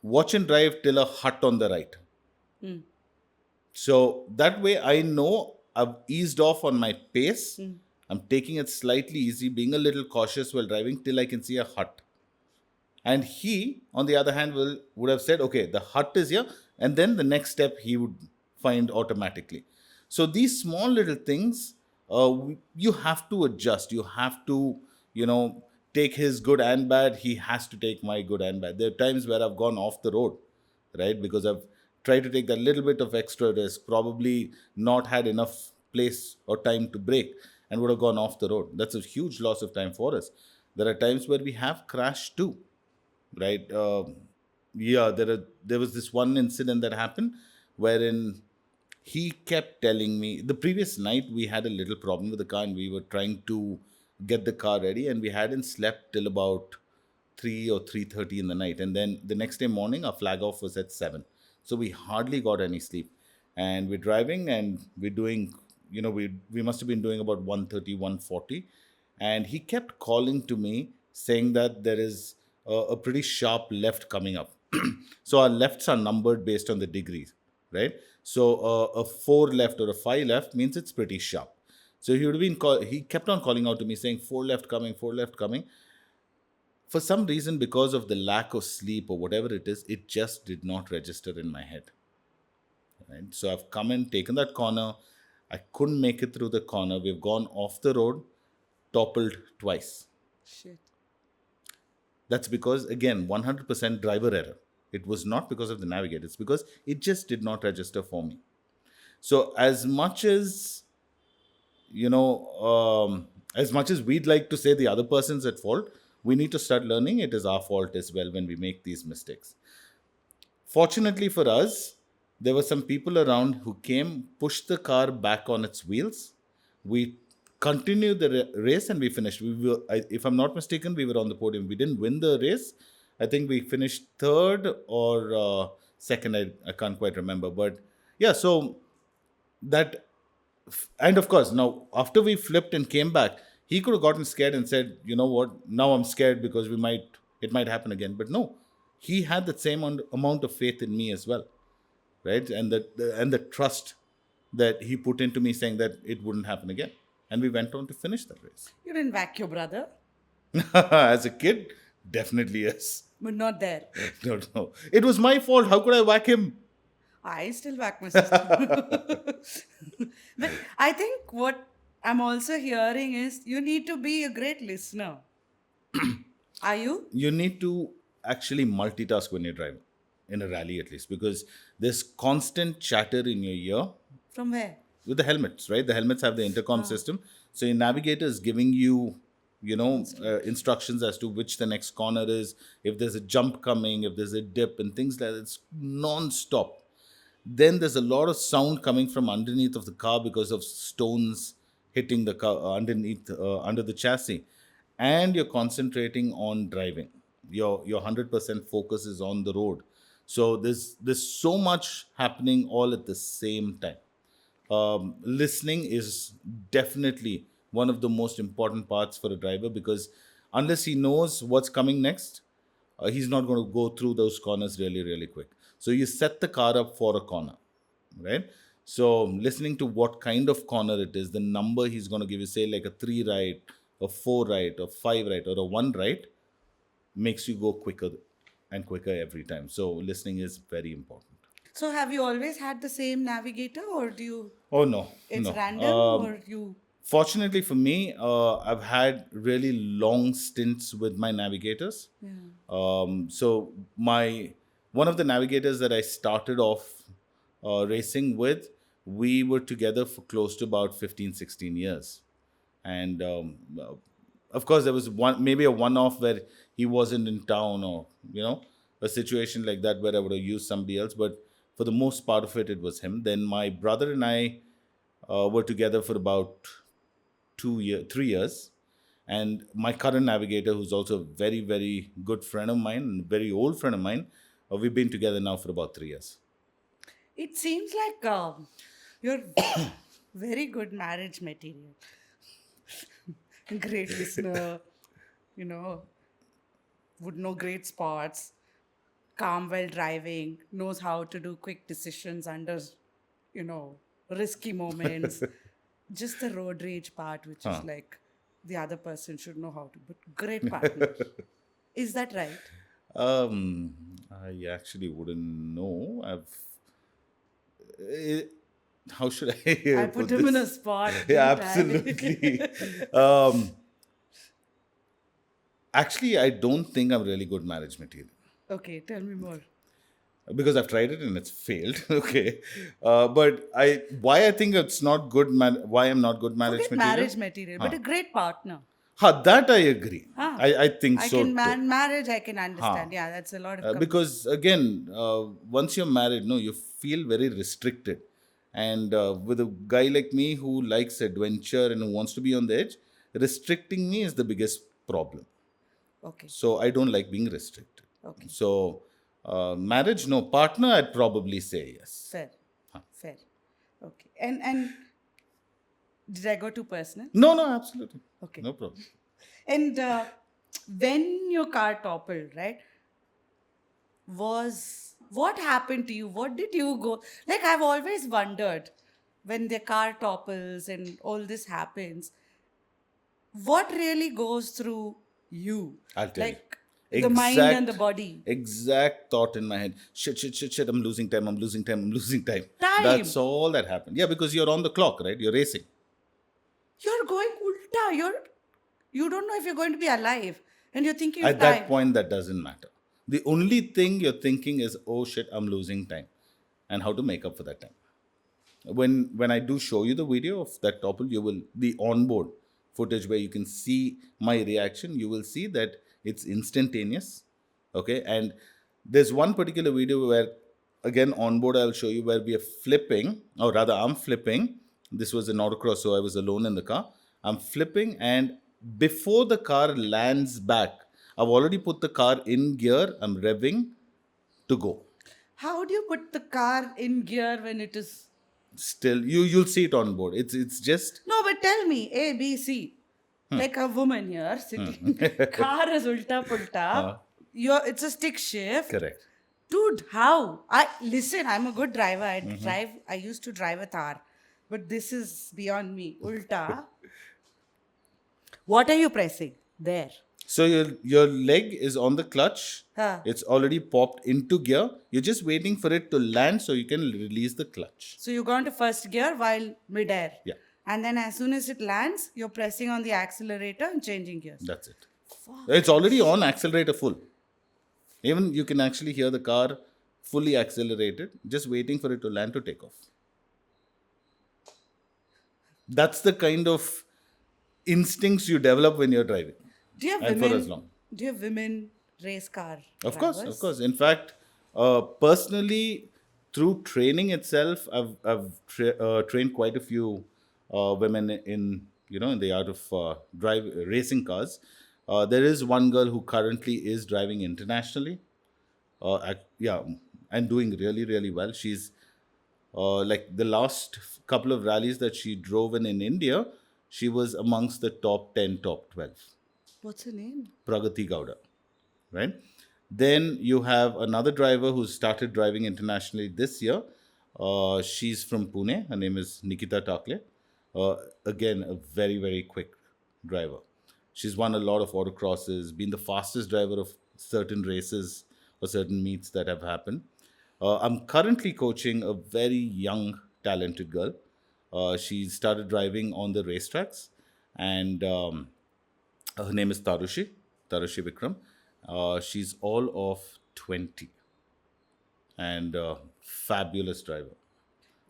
watch and drive till a hut on the right. So that way I know I've eased off on my pace. I'm taking it slightly easy, being a little cautious while driving till I can see a hut. And he, on the other hand, would have said, okay, the hut is here. And then the next step he would find automatically. So these small little things, you have to adjust. You have to, you know, take his good and bad. He has to take my good and bad. There are times where I've gone off the road, right? Because I've tried to take that little bit of extra risk, probably not had enough place or time to brake and would have gone off the road. That's a huge loss of time for us. There are times where we have crashed too, right? Yeah, there was this one incident that happened wherein he kept telling me the previous night we had a little problem with the car and we were trying to get the car ready and we hadn't slept till about 3 or 3:30 in the night, and then the next day morning our flag off was at 7, so we hardly got any sleep. And we're driving and we're doing, you know, we must have been doing about 130, 140, and he kept calling to me saying that there is a pretty sharp left coming up. So our lefts are numbered based on the degrees, right? So a 4 left or a 5 left means it's pretty sharp. So he would have been he kept on calling out to me saying 4 left coming, 4 left coming. For some reason, because of the lack of sleep or whatever it is, it just did not register in my head. Right? So I've come and taken that corner. I couldn't make it through the corner. We've gone off the road, toppled twice. Shit. That's because, again, 100% driver error. It was not because of the navigator. It's because it just did not register for me. So you know, as much as we'd like to say the other person's at fault, we need to start learning it is our fault as well when we make these mistakes. Fortunately for us, there were some people around who came, pushed the car back on its wheels. We continued the race and we finished. If I'm not mistaken, we were on the podium. We didn't win the race. I think we finished third or second. I can't quite remember. But yeah, so that, and of course, now after we flipped and came back, he could have gotten scared and said, you know what, now I'm scared because it might happen again. But no, he had the same amount of faith in me as well, right? And the trust that he put into me saying that it wouldn't happen again. And we went on to finish that race. You didn't whack your brother, As a kid, definitely yes. but not there. No, no. It was my fault. How could I whack him? I still whack my sister. But I think what I'm also hearing is you need to be a great listener. Are you? You need to actually multitask when you're driving, in a rally at least, because there's constant chatter in your ear From where? with the helmets, right? The helmets have the intercom system. So your navigator is giving you, instructions as to which the next corner is, if there's a jump coming, if there's a dip, and things like that. It's non-stop. Then there's a lot of sound coming from underneath of the car because of stones hitting the car under the chassis, and you're concentrating on driving. Your 100% focus is on the road. So there's so much happening all at the same time. Listening is definitely one of the most important parts for a driver, because unless he knows what's coming next, he's not going to go through those corners really, really quick. So you set the car up for a corner, right? So listening to what kind of corner it is, the number he's going to give you, say like a 3 right, a 4 right, a 5 right, or a 1 right, makes you go quicker and quicker every time. So listening is very important. So have you always had the same navigator, or do you? Oh no, It's no. random, or you? Fortunately for me, I've had really long stints with my navigators. So one of the navigators that I started off racing with, we were together for close to about 15, 16 years. And of course, there was maybe a one-off where he wasn't in town, or, a situation like that where I would have used somebody else. But for the most part of it, it was him. Then my brother and I were together for about 3 years. And my current navigator, who's also a very, very good friend of mine, and very old friend of mine, we've been together now for about 3 years. It seems like you're very good marriage material. Great listener, would know great spots, calm while driving, knows how to do quick decisions under, risky moments. Just the road rage part, which is like the other person should know how to, but great partner. Is that right? I actually wouldn't know. How should I I put him in a spot. Yeah, entirely. absolutely. Actually, I don't think I'm really good marriage material, Okay, tell me more. because I've tried it and it's failed. Okay, but why I think it's not good. Why I'm not good marriage Forget material? marriage material, but a great partner. That I agree. Huh. I think I so can too. marriage. I can understand. Yeah, that's a lot of. Because again, once you're married, no, you feel very restricted. And with a guy like me who likes adventure and who wants to be on the edge, restricting me is the biggest problem. Okay. So I don't like being restricted. Okay. So marriage, no. Partner, I'd probably say yes. Fair. Fair. Okay. And did I go too personal? No, absolutely. Okay. No problem. And when your car toppled, right? What happened to you? What did you go? Like, I've always wondered, when the car topples and all this happens, what really goes through you? I'll tell you. Like the mind and the body. Exact thought in my head. Shit, I'm losing time. Time. That's all that happened. Yeah, because you're on the clock, right? You're racing. You're going ulta. You don't know if you're going to be alive. And you're thinking At that point, that doesn't matter. The only thing you're thinking is, oh shit, I'm losing time. And how to make up for that time. When I do show you the video of that topple, the onboard footage where you can see my reaction, you will see that it's instantaneous. Okay. And there's one particular video where, again, onboard, I'll show you, where we are flipping, or rather I'm flipping. This was an autocross, so I was alone in the car. I'm flipping, and before the car lands back, I've already put the car in gear. I'm revving to go. How do you put the car in gear when it is... Still, you'll see it on board. It's just... No, but tell me, A, B, C. Like a woman here sitting. Car is ulta pulta. It's a stick shift. Correct. Dude, how? Listen, I'm a good driver. I used to drive a Thar. But this is beyond me. Ulta. What are you pressing? There. So your leg is on the clutch. Huh. It's already popped into gear. You're just waiting for it to land so you can release the clutch. So you go into first gear while midair. Yeah, And then as soon as it lands, you're pressing on the accelerator and changing gears. that's it. Fuck. It's already on accelerator full. Even you can actually hear the car fully accelerated, just waiting for it to land to take off. That's the kind of instincts you develop when you're driving, Do you have and for as women? long. Do you have women race car Of course, of drivers? course. In fact, personally, through training itself, I've trained quite a few women in in the art of drive racing cars. There is one girl who currently is driving internationally. Yeah, and doing really really well. She's like the last couple of rallies that she drove in India, she was amongst the top 10, top 12. What's her name? Pragati Gowda, right? Then you have another driver who started driving internationally this year. She's from Pune. Her name is Nikita Takle. Again, a very, very quick driver. She's won a lot of autocrosses, been the fastest driver of certain races or certain meets that have happened. I'm currently coaching a very young, talented girl. She started driving on the racetracks, and her name is Tarushi Vikram. She's all of 20 and fabulous driver.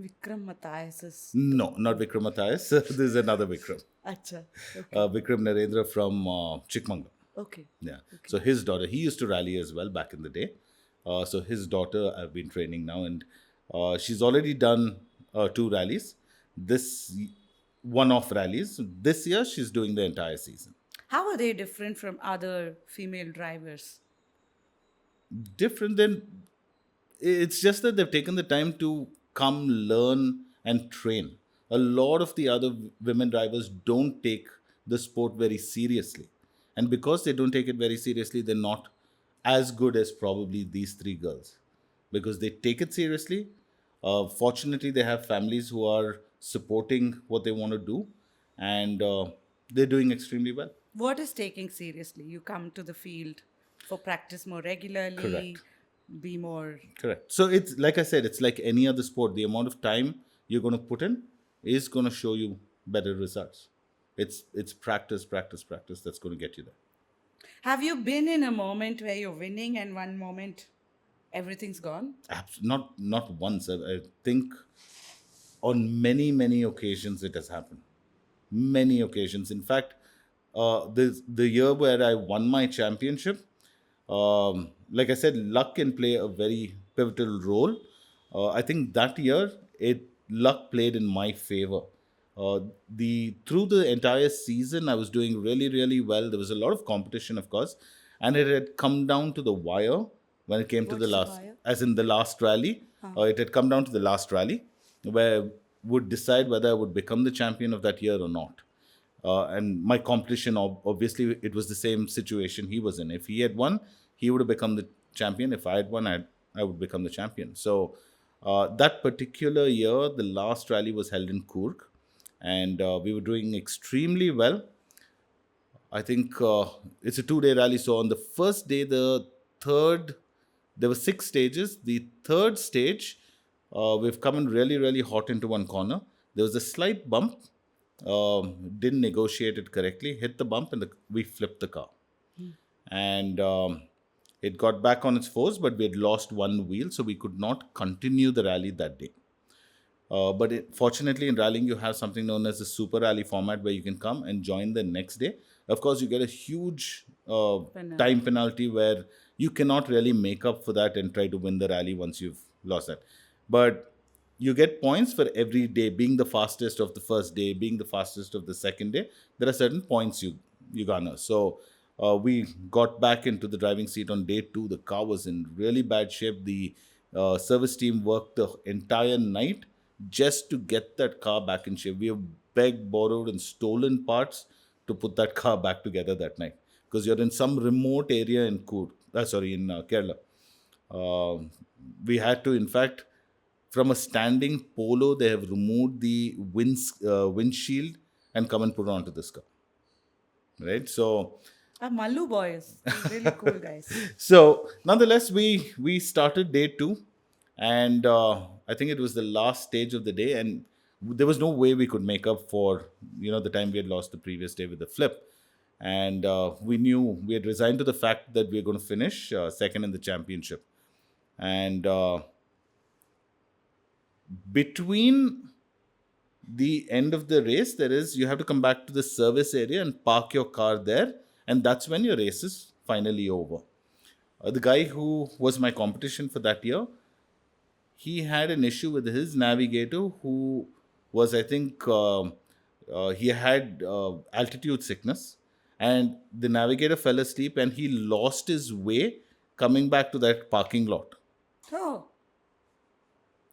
Vikram Matthias is. No, not Vikram Matthias. This is another Vikram. Acha. Okay. Vikram Narendra from Chikmagalur. Okay. Yeah. So his daughter, he used to rally as well back in the day. So his daughter, I've been training now, and she's already done 2 rallies. This one-off rallies. This year, she's doing the entire season. How are they different from other female drivers? Different than, it's just that they've taken the time to come learn and train. A lot of the other women drivers don't take the sport very seriously, and because they don't take it very seriously, they're not as good as probably these 3 girls, because they take it seriously. Fortunately, they have families who are supporting what they want to do, and they're doing extremely well. What is taking seriously? You come to the field for practice more regularly, Correct. be more. Correct. So it's like I said, it's like any other sport. The amount of time you're going to put in is going to show you better results. It's practice, practice, practice that's going to get you there. Have you been in a moment where you're winning and one moment everything's gone? Not once. I think on many occasions it has happened. Many occasions. In fact, the year where I won my championship, like I said, luck can play a very pivotal role. I think that year luck played in my favor. The Through the entire season, I was doing really really well. There was a lot of competition, of course, and it had come down to the wire when it came to the What's the last, wire? as in the last rally. It had come down to the last rally where would decide whether I would become the champion of that year or not. And my competition, obviously, it was the same situation he was in. If he had won, he would have become the champion. If I had won, I would become the champion. So that particular year, the last rally was held in Coorg, and we were doing extremely well. I think it's a 2-day rally. So on the first day, there were 6 stages. The third stage, we've come in really, really hot into one corner. There was a slight bump. Didn't negotiate it correctly, hit the bump, and we flipped the car. And it got back on its force, but we had lost one wheel, so we could not continue the rally that day. Fortunately, in rallying, you have something known as the super rally format where you can come and join the next day. Of course, you get a huge time penalty where you cannot really make up for that and try to win the rally once you've lost that. But you get points for every day, being the fastest of the first day, being the fastest of the second day. There are certain points you garner. So we got back into the driving seat on day 2. The car was in really bad shape. The service team worked the entire night just to get that car back in shape. We have begged, borrowed, and stolen parts to put that car back together that night, because you're in some remote area in Kerala. We had to, in fact, from a standing polo, they have removed the windshield and come and put it onto this car. Right? So, Mallu boys. Really cool guys. so nonetheless, we started day two, and I think it was the last stage of the day, and there was no way we could make up for the time we had lost the previous day with the flip, and we knew we had resigned to the fact that we were going to finish second in the championship, and between the end of the race, there is you have to come back to the service area and park your car there, and that's when your race is finally over. The guy who was my competition for that year, he had an issue with his navigator, who was, I think, he had altitude sickness, and the navigator fell asleep and he lost his way coming back to that parking lot Oh,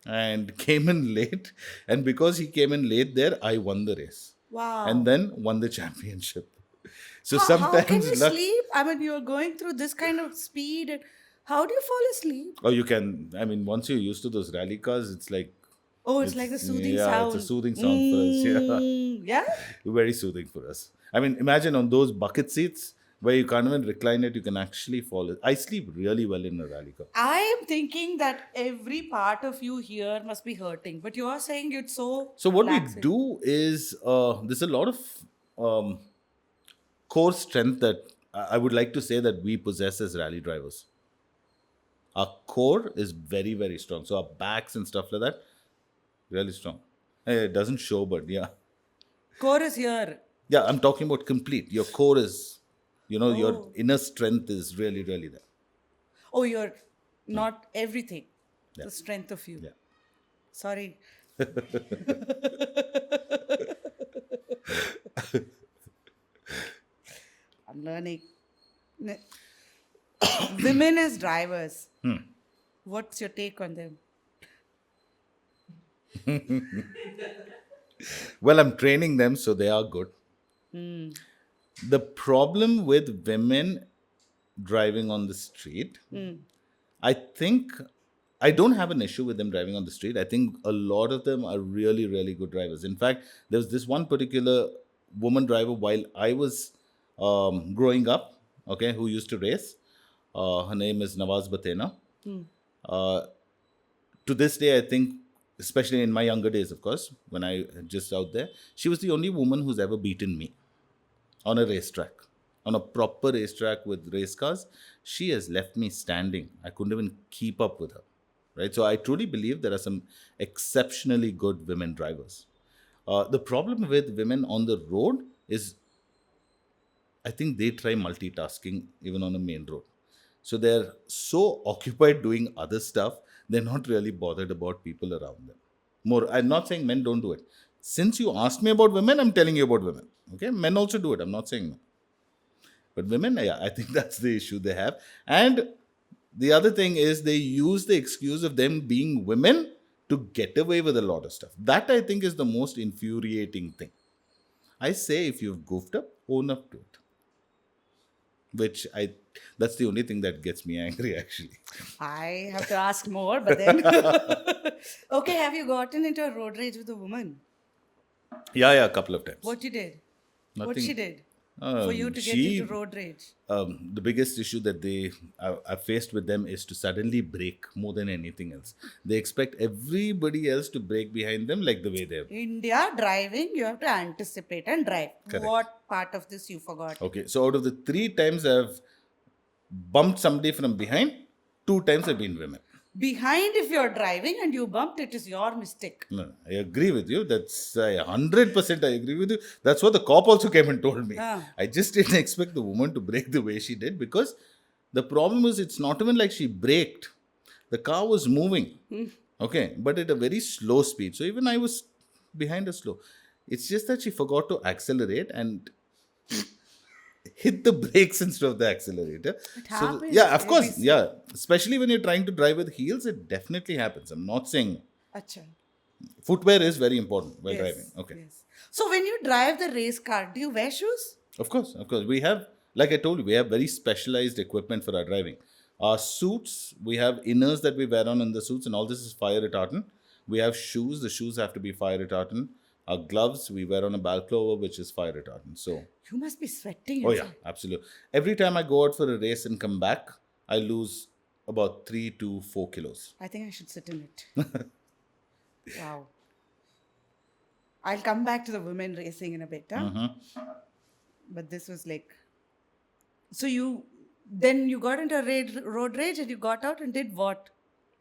and came in late. And because he came in late there, I won the race wow. and then won the championship. So How can you sometimes luck. sleep? I mean, you're going through this kind of speed. And how do you fall asleep? Oh, you can. I mean, once you're used to those rally cars, it's like Oh, it's like a soothing yeah, sound. it's a soothing sound for us. Yeah, Yeah? very soothing for us. I mean, imagine on those bucket seats where you can't even recline it, you can actually fall. I sleep really well in a rally car. I am thinking that every part of you here must be hurting, but you are saying it's so So what relaxing. we do is there's a lot of core strength that I would like to say that we possess as rally drivers. Our core is very, very strong. So our backs and stuff like that, really strong. It doesn't show, but yeah. Core is here. Yeah, I'm talking about complete. Your core is, your Oh. inner strength is really, really there. Oh, you're not everything. Yeah. The strength of you. Yeah. Sorry. I'm learning. Women as drivers. What's your take on them? Well, I'm training them, so they are good. The problem with women driving on the street, I think I don't have an issue with them driving on the street. I think a lot of them are really, really good drivers. In fact, there was this one particular woman driver while I was growing up, okay, who used to race. Her name is Nawaz Batena. To this day, I think, especially in my younger days, of course, when I just out there, she was the only woman who's ever beaten me on a racetrack, on a proper racetrack with race cars. She has left me standing. I couldn't even keep up with her, right? So I truly believe there are some exceptionally good women drivers. The problem with women on the road is I think they try multitasking even on a main road. So they're so occupied doing other stuff, they're not really bothered about people around them. More, I'm not saying men don't do it. Since you asked me about women, I'm telling you about women. Okay, men also do it. I'm not saying no. But women, yeah, I think that's the issue they have. And the other thing is they use the excuse of them being women to get away with a lot of stuff. That I think is the most infuriating thing. I say if you've goofed up, own up to it. That's the only thing that gets me angry, actually. I have to ask more, but then. Okay, have you gotten into a road rage with a woman? Yeah, a couple of times. What you did? What Nothing. she did? For you to get into road rage? The biggest issue that I faced with them is to suddenly brake more than anything else. They expect everybody else to brake behind them like the way they're. India, driving, you have to anticipate and drive. Correct. What part of this you forgot? Okay, so out of the 3 times I've bumped somebody from behind, 2 times have been women. Behind, if you're driving and you bumped, it is your mistake. No, I agree with you. That's 100% I agree with you. That's what the cop also came and told me. I just didn't expect the woman to brake the way she did, because the problem is it's not even like she braked. The car was moving. Okay, but at a very slow speed. So even I was behind her slow. It's just that she forgot to accelerate and hit the brakes instead of the accelerator. It happens. Yeah, of course. Yeah. Especially when you're trying to drive with heels, it definitely happens. I'm not saying. Acha. Footwear is very important while Yes, driving. Okay. Yes. So when you drive the race car, do you wear shoes? Of course. We have, like I told you, we have very specialized equipment for our driving. Our suits, we have inners that we wear on in the suits, and all this is fire retardant. We have shoes. The shoes have to be fire retardant. Our gloves, we wear on a balaclava, which is fire retardant. So, You must be sweating oh yeah, inside. absolutely. Every time I go out for a race and come back, I lose about 3 to 4 kilos. I think I should sit in it. Wow. I'll come back to the women racing in a bit. Huh? But this was like. So you got into a road rage and you got out and did what?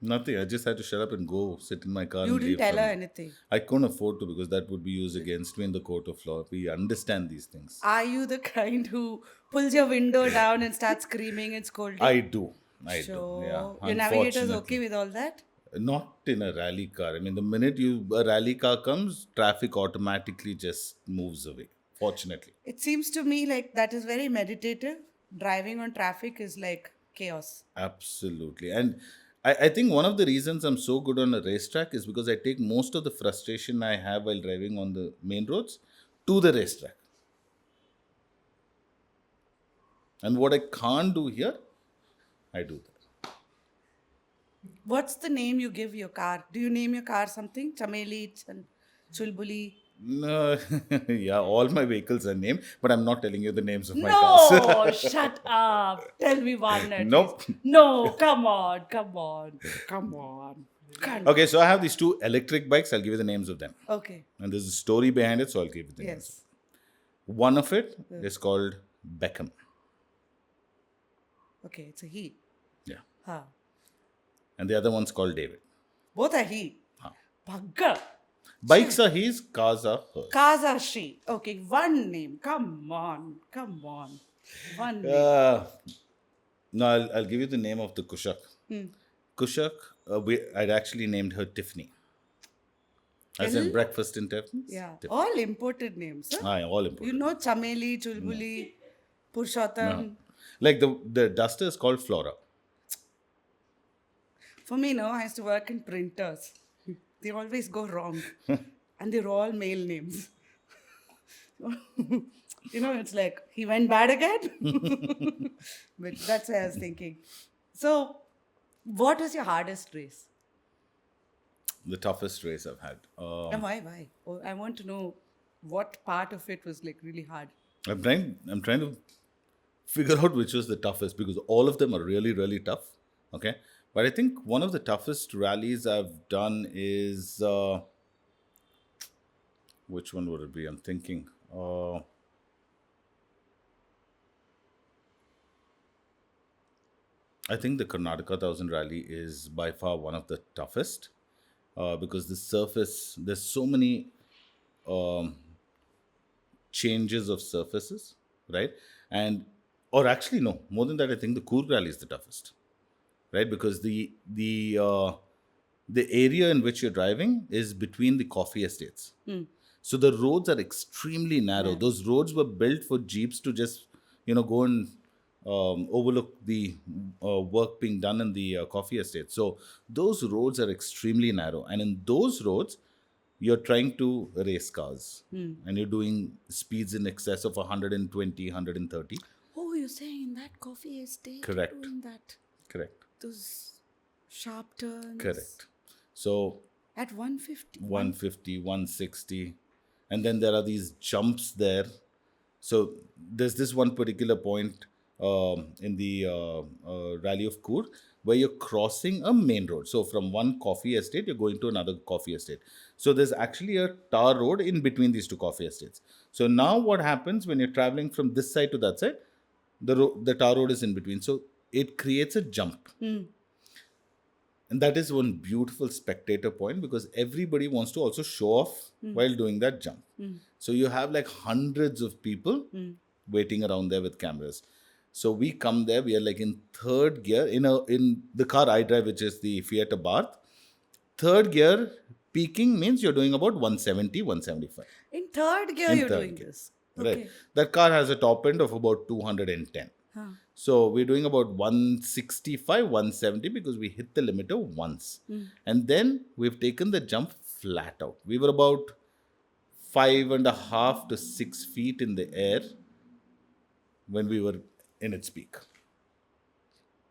Nothing. I just had to shut up and go sit in my car You and didn't leave tell her from. anything. I couldn't afford to because that would be used against me in the court of law. We understand these things. Are you the kind who pulls your window down and starts screaming and scolding? I do. I do. Yeah. So your navigator is okay Unfortunately. with all that? Not in a rally car. I mean, the minute a rally car comes, traffic automatically just moves away. Fortunately. It seems to me like that is very meditative. Driving on traffic is like chaos. Absolutely. And I think one of the reasons I'm so good on a racetrack is because I take most of the frustration I have while driving on the main roads to the racetrack. And what I can't do here, I do that. What's the name you give your car? Do you name your car something? Chameli, Chulbuli? No, yeah, all my vehicles are named, but I'm not telling you the names of my No, cars. shut up. Tell me one at Nope. least. No, come on, come on, come on. Can't. Okay, so I have these two electric bikes. I'll give you the names of them. Okay. And there's a story behind it, so I'll give you the names. Yes. One of it is called Beckham. Okay, it's a he. Yeah. Huh. And the other one's called David. Both are he. Huh. Bugger. Bikes are his, cars are hers. Cars are she. Okay, one name. Come on, come on. One name. No, I'll give you the name of the Kushak. Kushak, I'd actually named her Tiffany. As in breakfast in Tiffany's? Yeah, Tiffany. all imported names. Huh? Aye, all important. You know Chameli, Chulbuli, Purushottam. No. Like the duster is called Flora. For me, no, I used to work in printers. They always go wrong. And they're all male names. It's like, he went bad again? But that's what I was thinking. So, what was your hardest race? The toughest race I've had. And why? Oh, I want to know what part of it was like really hard. I'm trying to figure out which was the toughest because all of them are really, really tough. Okay. But I think one of the toughest rallies I've done is which one would it be? I'm thinking. I think the Karnataka 1000 rally is by far one of the toughest because the surface, there's so many changes of surfaces, right? Or actually, no, more than that, I think the Coorg rally is the toughest, right? Because the area in which you're driving is between the coffee estates. So the roads are extremely narrow. Those roads were built for jeeps to just, go and overlook the work being done in the coffee estate. So those roads are extremely narrow. And in those roads, you're trying to race cars. And you're doing speeds in excess of 120, 130. Oh, you're saying in that coffee estate? Correct. Doing that? Correct. Those sharp turns? Correct. So At 150? 150, 160. And then there are these jumps there. So there's this one particular point in the Rally of Coorg where you're crossing a main road. So from one coffee estate, you're going to another coffee estate. So there's actually a tar road in between these two coffee estates. So now what happens when you're traveling from this side to that side? The tar road is in between. So it creates a jump. And that is one beautiful spectator point because everybody wants to also show off while doing that jump. So you have like hundreds of people waiting around there with cameras. So we come there, we are like in third gear in the car I drive, which is the Fiat Abarth. Third gear peaking means you're doing about 170, 175. In third gear, you're doing gear. this. Right. Okay. That car has a top end of about 210. So we're doing about 165, 170 because we hit the limiter once. And then we've taken the jump flat out. We were about 5.5 to 6 feet in the air when we were in its peak.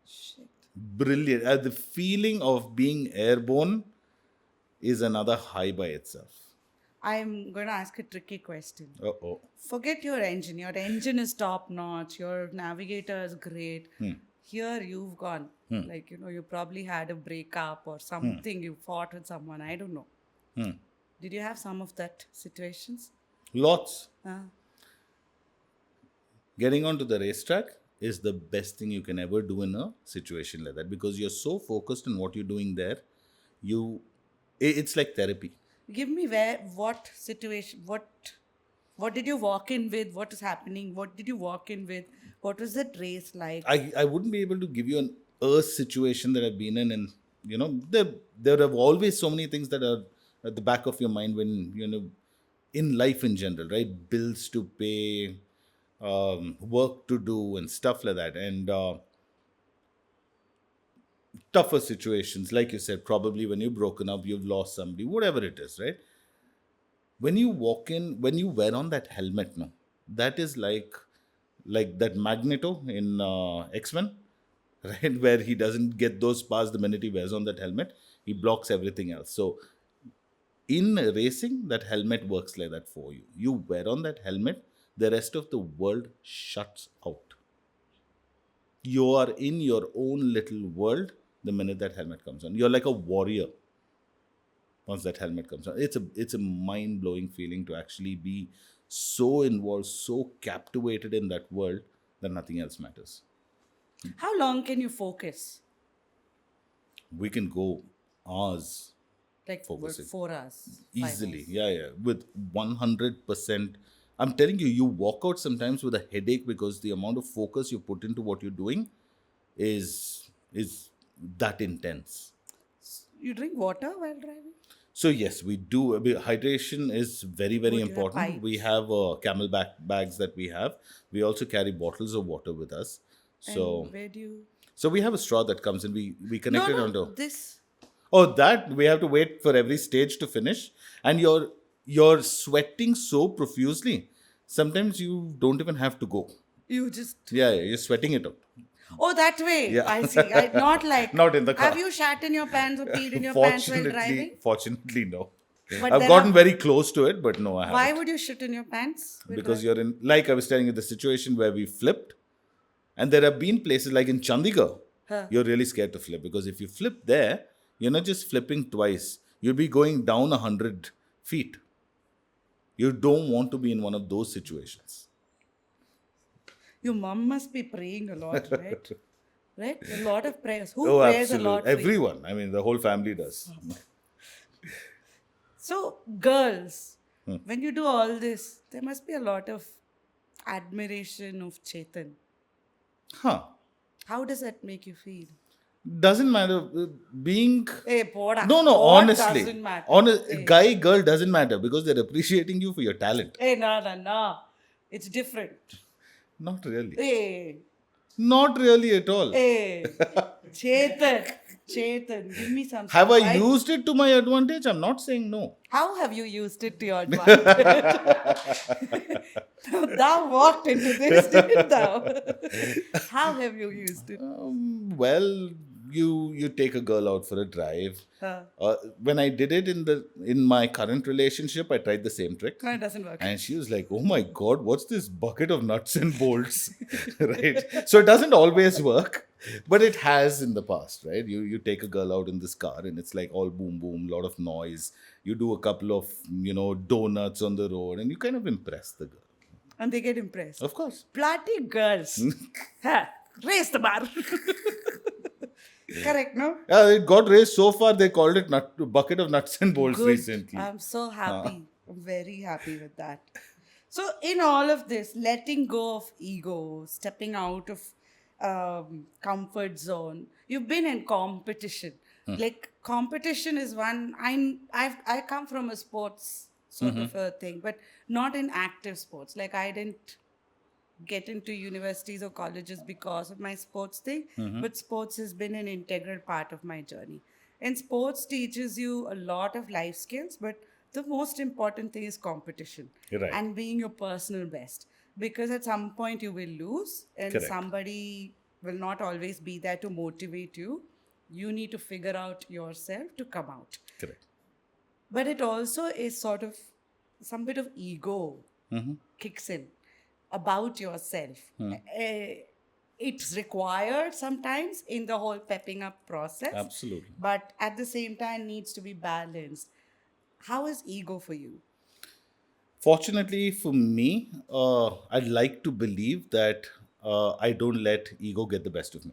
Shit. Brilliant. The feeling of being airborne is another high by itself. I'm going to ask a tricky question. Uh-oh. Forget your engine. Your engine is top notch. Your navigator is great. Here you've gone. Like, you probably had a breakup or something. You fought with someone. I don't know. Did you have some of that situations? Lots. Uh, Getting onto the racetrack is the best thing you can ever do in a situation like that, because you're so focused on what you're doing there. It's like therapy. Give me what situation, what did you walk in with? What is happening? What did you walk in with? What was that race like? I wouldn't be able to give you an earth situation that I've been in, and there are always so many things that are at the back of your mind when in life in general, right? Bills to pay, work to do, and stuff like that, and tougher situations, like you said, probably when you've broken up, you've lost somebody, whatever it is, right? When you walk in, when you wear on that helmet, no, that is like that Magneto in X-Men, right? Where he doesn't get those parts the minute he wears on that helmet, he blocks everything else. So in racing, that helmet works like that for you. You wear on that helmet, the rest of the world shuts out. You are in your own little world the minute that helmet comes on. You're like a warrior once that helmet comes on. It's a mind-blowing feeling to actually be so involved, so captivated in that world that nothing else matters. How long can you focus? We can go hours Like focusing 4 hours, easily. 5 hours. Yeah, with 100%. I'm telling you, you walk out sometimes with a headache because the amount of focus you put into what you're doing is that intense. You drink water while driving? So yes, we do. Hydration is very, very Good, you have important. We pipes. have camelback bags that we have. We also carry bottles of water with us. And So where do you? so we have a straw that comes in. We connect No, it no, onto. this. Oh, that we have to wait for every stage to finish, and you're sweating so profusely. Sometimes you don't even have to go. You just. Yeah, you're sweating it out. Oh, that way. Yeah, I see. Not like. not in the Have car. you shat in your pants or peed in your pants while Fortunately, driving? fortunately, no. But I've there gotten are. very close to it, but no, I Why haven't. would you shit in your pants while Because driving? you're in, like I was telling you, the situation where we flipped, and there have been places like in Chandigarh, Huh. you're really scared to flip, because if you flip there, you're not just flipping twice, you'll be going down 100 feet. You don't want to be in one of those situations. Your mom must be praying a lot, right? Right? A lot of prayers. Who Oh, prays a absolutely. lot for you? Everyone. I mean, the whole family does. So, girls, when you do all this, there must be a lot of admiration of Chetan. Huh. How does that make you feel? Doesn't matter. Being. Hey, poda. No, What honestly. doesn't matter? Honest, Hey. guy, girl doesn't matter, because they're appreciating you for your talent. Hey, no. It's different. Not really. Hey, Not really at all. hey. Chetan, give me some Have I stuff. used it to my advantage? I'm not saying no. How have you used it to your advantage? Thou walked into this, didn't thou? How have you used it? Well, you take a girl out for a drive. Huh. When I did it in my current relationship, I tried the same trick. No, it doesn't work. And she was like, "Oh my God, what's this bucket of nuts and bolts?" Right? So it doesn't always work, but it has in the past, right? You take a girl out in this car, and it's like all boom boom, lot of noise. You do a couple of donuts on the road, and you kind of impress the girl. And they get impressed. Of course. Bloody girls. Ha, raise the bar. Correct, no? Yeah, it got raised so far. They called it bucket of nuts and bolts Good. recently. I'm so happy. I'm very happy with that. So, in all of this, letting go of ego, stepping out of comfort zone, you've been in competition. Like, competition is one. I come from a sports sort of a thing, but not in active sports. Like, I didn't get into universities or colleges because of my sports thing, but sports has been an integral part of my journey. And sports teaches you a lot of life skills, but the most important thing is competition Right. and being your personal best. Because at some point you will lose, and Correct. somebody will not always be there to motivate you. You need to figure out yourself to come out. Correct. But it also is sort of some bit of ego kicks in about yourself. It's required sometimes in the whole pepping up process, Absolutely. but at the same time needs to be balanced. How is ego for you? Fortunately for me, I'd like to believe that I don't let ego get the best of me.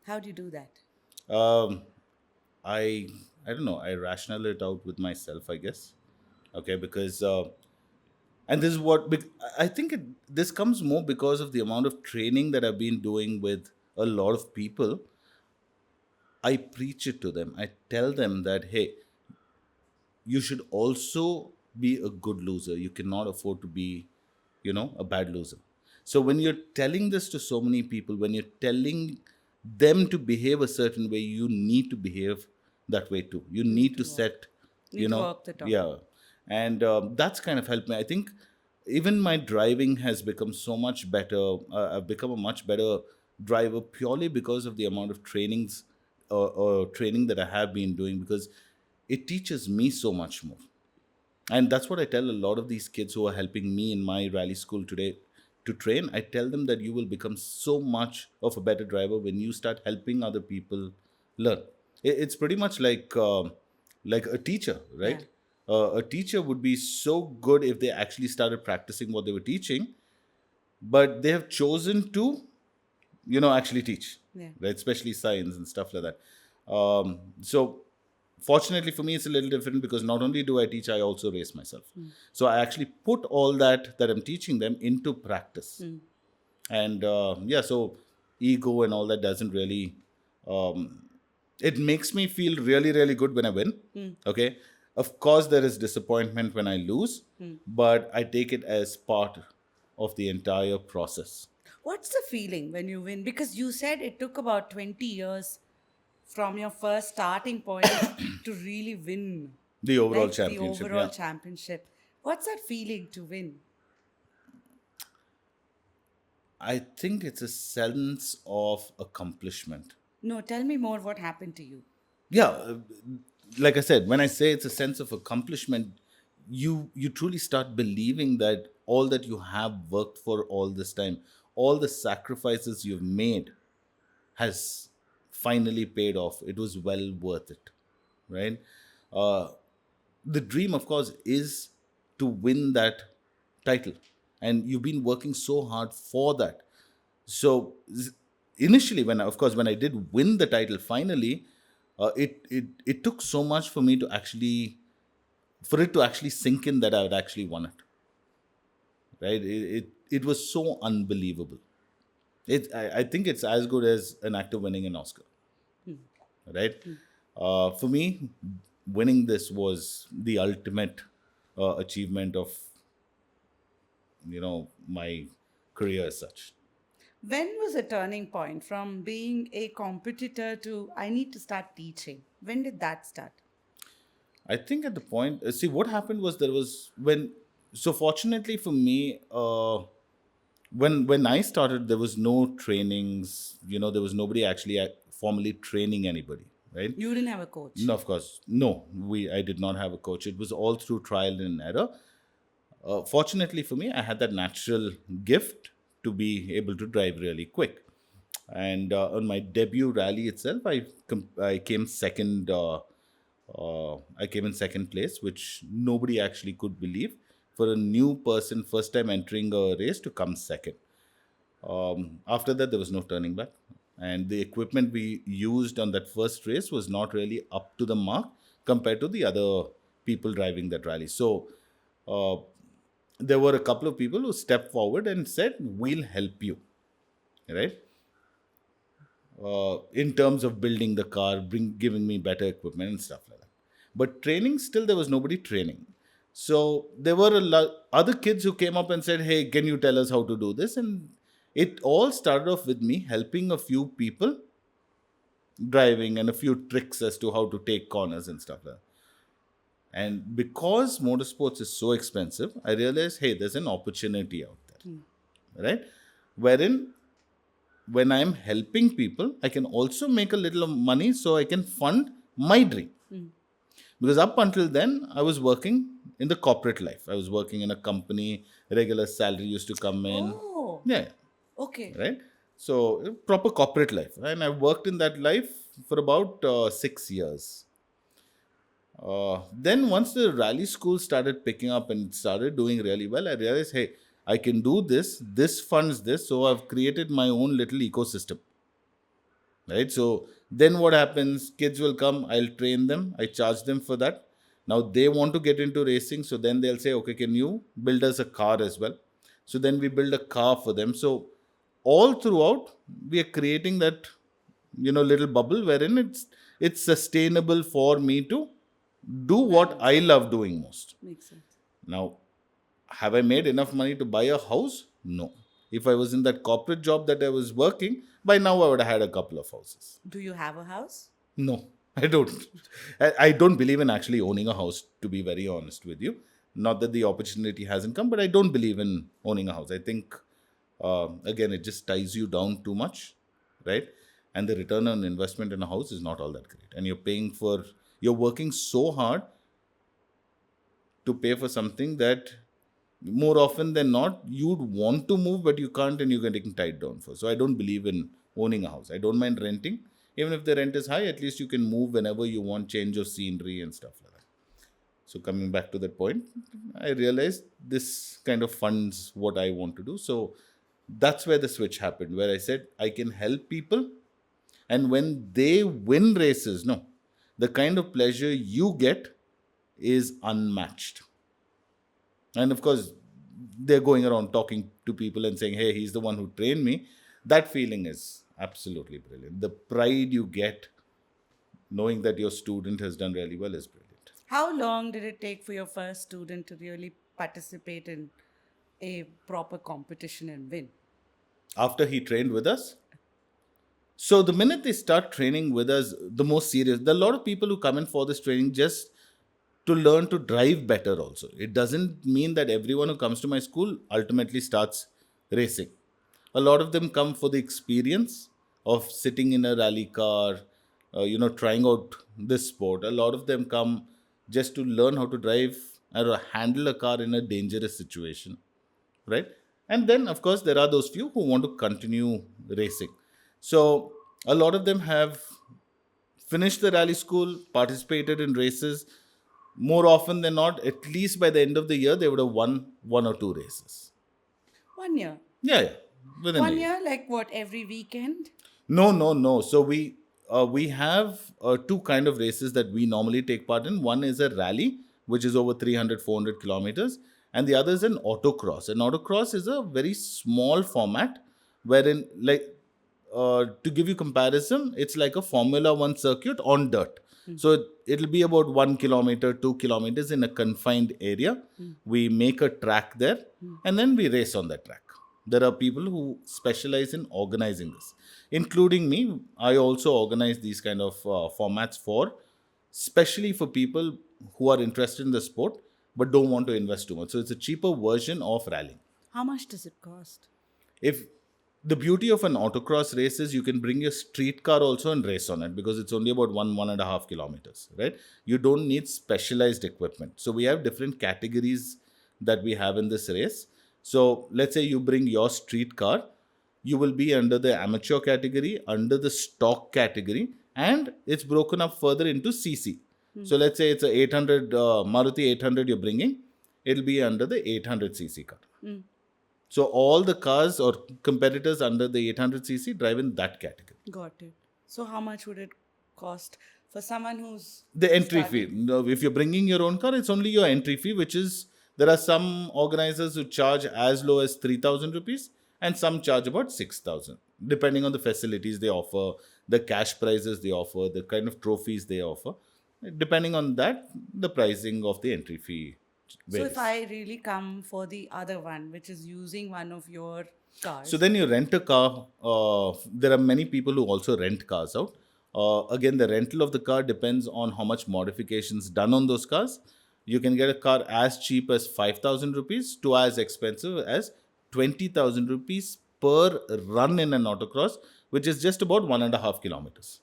How do you do that? Um, I I don't know. I rational it out with myself, I guess. Okay, because and this is what I think this comes more because of the amount of training that I've been doing with a lot of people. I preach it to them. I tell them that hey, you should also be a good loser. You cannot afford to be, a bad loser. So when you're telling this to so many people, when you're telling them to behave a certain way, you need to behave that way too. You Need need to to walk. set, Need to walk the talk. yeah. And that's kind of helped me. I think even my driving has become so much better. I've become a much better driver purely because of the amount of training that I have been doing, because it teaches me so much more. And that's what I tell a lot of these kids who are helping me in my rally school today to train. I tell them that you will become so much of a better driver when you start helping other people learn. It's pretty much like a teacher, Yeah. right? A teacher would be so good if they actually started practicing what they were teaching, but they have chosen to actually teach, Yeah. right? Especially science and stuff like that. So fortunately for me, it's a little different because not only do I teach, I also race myself. So I actually put all that I'm teaching them into practice. And yeah, so ego and all that doesn't really um, it makes me feel really really good when I win. Okay, of course there is disappointment when I lose, but I take it as part of the entire process. What's the feeling when you win? Because you said it took about 20 years from your first starting point to really win, The overall right? The championship, overall yeah. championship. What's that feeling to win? I think it's a sense of accomplishment. No, tell me more what happened to you. Yeah, like I said, when I say it's a sense of accomplishment, you truly start believing that all that you have worked for all this time, all the sacrifices you've made, has finally paid off. It was well worth it, right? Uh, the dream, of course, is to win that title, and you've been working so hard for that. So initially, when I did win the title finally, it took so much for me to actually for it to actually sink in that I had actually won it. Right? It was so unbelievable. I think it's as good as an actor winning an Oscar. Right? For me, winning this was the ultimate achievement of my career as such. When was a turning point from being a competitor to I need to start teaching? When did that start? I think at the point, see what happened was there was when. So fortunately for me, when I started, there was no trainings. There was nobody actually formally training anybody, right? You didn't have a coach. No, of course, no. I did not have a coach. It was all through trial and error. Fortunately for me, I had that natural gift to be able to drive really quick. And on my debut rally itself, I came second. I came in second place, which nobody actually could believe for a new person, first time entering a race, to come second. After that, there was no turning back. And the equipment we used on that first race was not really up to the mark compared to the other people driving that rally. So uh, there were a couple of people who stepped forward and said, "We'll help you," right? In terms of building the car, giving me better equipment and stuff like that. But training, still there was nobody training. So there were other kids who came up and said, "Hey, can you tell us how to do this?" And it all started off with me helping a few people driving and a few tricks as to how to take corners and stuff like that. And because motorsports is so expensive, I realized, hey, there's an opportunity out there, right? Wherein when I'm helping people, I can also make a little money so I can fund my dream. Because up until then, I was working in the corporate life. I was working in a company, regular salary used to come in. Oh, Yeah, okay. right. So proper corporate life, and I worked in that life for about 6 years. Then once the rally school started picking up and started doing really well, I realized, hey, I can do this. This funds this, so I've created my own little ecosystem, right? So then what happens? Kids will come. I'll train them. I charge them for that. Now they want to get into racing, so then they'll say, okay, can you build us a car as well? So then we build a car for them. So all throughout, we are creating that little bubble wherein it's sustainable for me to do what Manage. I love doing most. Makes sense. Now, have I made enough money to buy a house? No. If I was in that corporate job that I was working, by now I would have had a couple of houses. Do you have a house? No, I don't. I don't believe in actually owning a house, to be very honest with you. Not that the opportunity hasn't come, but I don't believe in owning a house. I think, again, it just ties you down too much, right? And the return on investment in a house is not all that great. And you're working so hard to pay for something that more often than not you'd want to move but you can't, and you're getting tied down for. So I don't believe in owning a house. I don't mind renting. Even if the rent is high, at least you can move whenever you want, change of scenery and stuff like that. So coming back to that point, I realized this kind of funds what I want to do. So that's where the switch happened, where I said I can help people, and when they win races, no, the kind of pleasure you get is unmatched. And of course, they're going around talking to people and saying, hey, he's the one who trained me. That feeling is absolutely brilliant. The pride you get knowing that your student has done really well is brilliant. How long did it take for your first student to really participate in a proper competition and win? After he trained with us, so the minute they start training with us, the most serious, there are a lot of people who come in for this training just to learn to drive better also. It doesn't mean that everyone who comes to my school ultimately starts racing. A lot of them come for the experience of sitting in a rally car, trying out this sport. A lot of them come just to learn how to drive or handle a car in a dangerous situation, right? And then, of course, there are those few who want to continue racing. So a lot of them have finished the rally school, participated in races. More often than not, at least by the end of the year, they would have won one or two races. 1 year. Yeah, yeah, within a One year. year, like what, every weekend? No, no, no. So we have two kind of races that we normally take part in. One is a rally, which is over 300, 400 kilometers, and the other is an autocross. An autocross is a very small format, wherein, like, to give you comparison, it's like a Formula One circuit on dirt. So it'll be about 1 kilometer, 2 kilometers in a confined area. We make a track there, and then we race on that track. There are people who specialize in organizing this, including me. I also organize these kind of formats especially for people who are interested in the sport but don't want to invest too much. So it's a cheaper version of rallying. How much does it cost? If the beauty of an autocross race is you can bring your street car also and race on it, because it's only about 1.5 kilometers, right? You don't need specialized equipment. So we have different categories that we have in this race. So let's say you bring your street car, you will be under the amateur category, under the stock category, and it's broken up further into CC. So let's say it's a 800 Maruti 800 you're bringing, it'll be under the 800cc car. So all the cars or competitors under the 800cc drive in that category. Got it. So how much would it cost for someone who's The entry fee. starting? No, if you're bringing your own car, it's only your entry fee, which is, there are some organizers who charge as low as 3,000 rupees and some charge about 6,000, depending on the facilities they offer, the cash prizes they offer, the kind of trophies they offer. Depending on that, the pricing of the entry fee So varies. if I really come for the other one, which is using one of your cars, So then you rent a car. There are many people who also rent cars out. Again, the rental of the car depends on how much modifications done on those cars. You can get a car as cheap as 5,000 rupees to as expensive as 20,000 rupees per run in an autocross, which is just about 1.5 kilometers.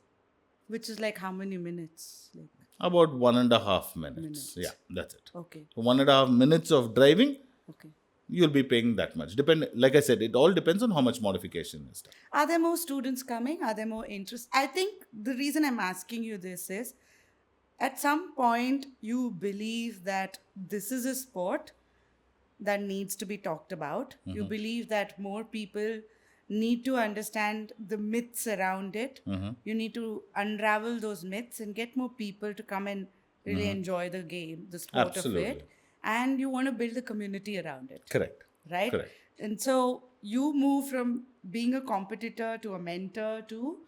which is like how many minutes? Like About 1.5 minutes. Yeah, minutes. that's it. Okay. 1.5 minutes of driving, Okay. you'll be paying that much. Like I said, it all depends on how much modification is done. Are there more students coming? Are there more interest? I think the reason I'm asking you this is at some point you believe that this is a sport that needs to be talked about. You believe that more people need to understand the myths around it. You need to unravel those myths and get more people to come and really enjoy the game, the sport of Absolutely. it. And you want to build a community around it, Correct. right? Correct. And so you move from being a competitor to a mentor to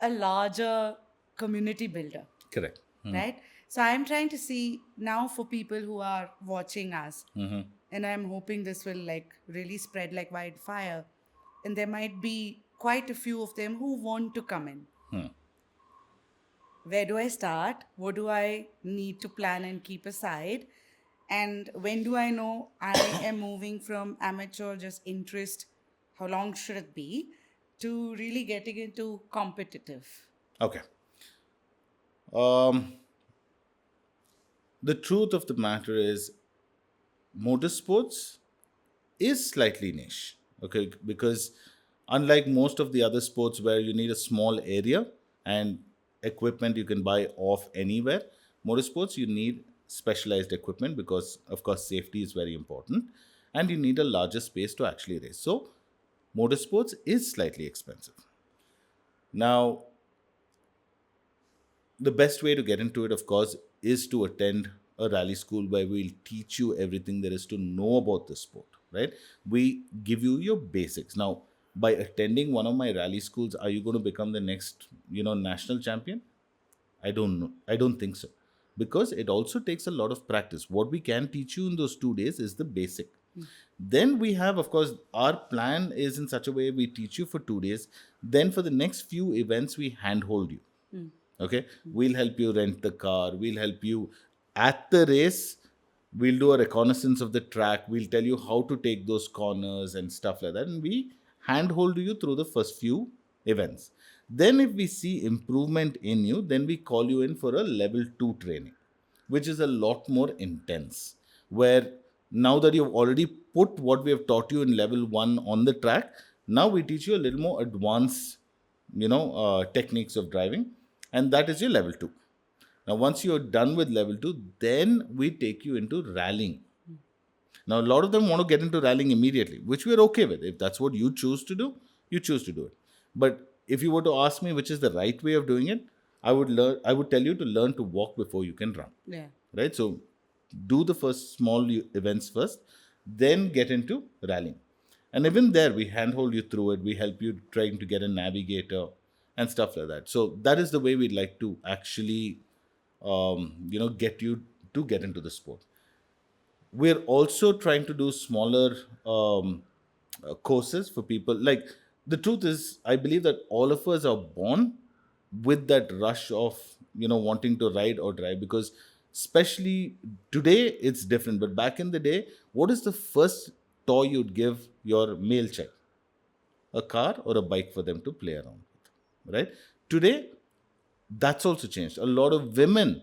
a larger community builder, Correct. right? So I'm trying to see now for people who are watching us, and I'm hoping this will like really spread like wildfire, and there might be quite a few of them who want to come in. Where do I start? What do I need to plan and keep aside? And when do I know I am moving from amateur, just interest, how long should it be, to really getting into competitive? Okay. Um, the truth of the matter is, motorsports is slightly niche. Okay, because unlike most of the other sports where you need a small area and equipment you can buy off anywhere, motorsports you need specialized equipment because, of course, safety is very important, and you need a larger space to actually race. So, motorsports is slightly expensive. Now, the best way to get into it, of course, is to attend a rally school where we'll teach you everything there is to know about the sport, right? We give you your basics. Now, by attending one of my rally schools, are you going to become the next, national champion? I don't know. I don't think so. Because it also takes a lot of practice. What we can teach you in those 2 days is the basic. Then we have, of course, our plan is in such a way we teach you for 2 days. Then for the next few events, we handhold you. Okay, we'll help you rent the car, we'll help you at the race, we'll do a reconnaissance of the track, we'll tell you how to take those corners and stuff like that, and we handhold you through the first few events. Then if we see improvement in you, then we call you in for a level 2 training, which is a lot more intense, where now that you've already put what we have taught you in level 1 on the track, now we teach you a little more advanced techniques of driving, and that is your level 2. Now once you're done with level 2, then we take you into rallying. Now a lot of them want to get into rallying immediately, which we're okay with. If that's what you choose to do, you choose to do it. But if you were to ask me which is the right way of doing it, I would tell you to learn to walk before you can run. Yeah. Right? So do the first small events first, then get into rallying. And even there, we handhold you through it. We help you trying to get a navigator and stuff like that. So that is the way we'd like to actually, get you to get into the sport. We're also trying to do smaller courses for people. Like, the truth is, I believe that all of us are born with that rush of wanting to ride or drive, because especially today it's different, but back in the day, what is the first toy you'd give your male child? A car or a bike for them to play around with, right? Today, that's also changed. A lot of women,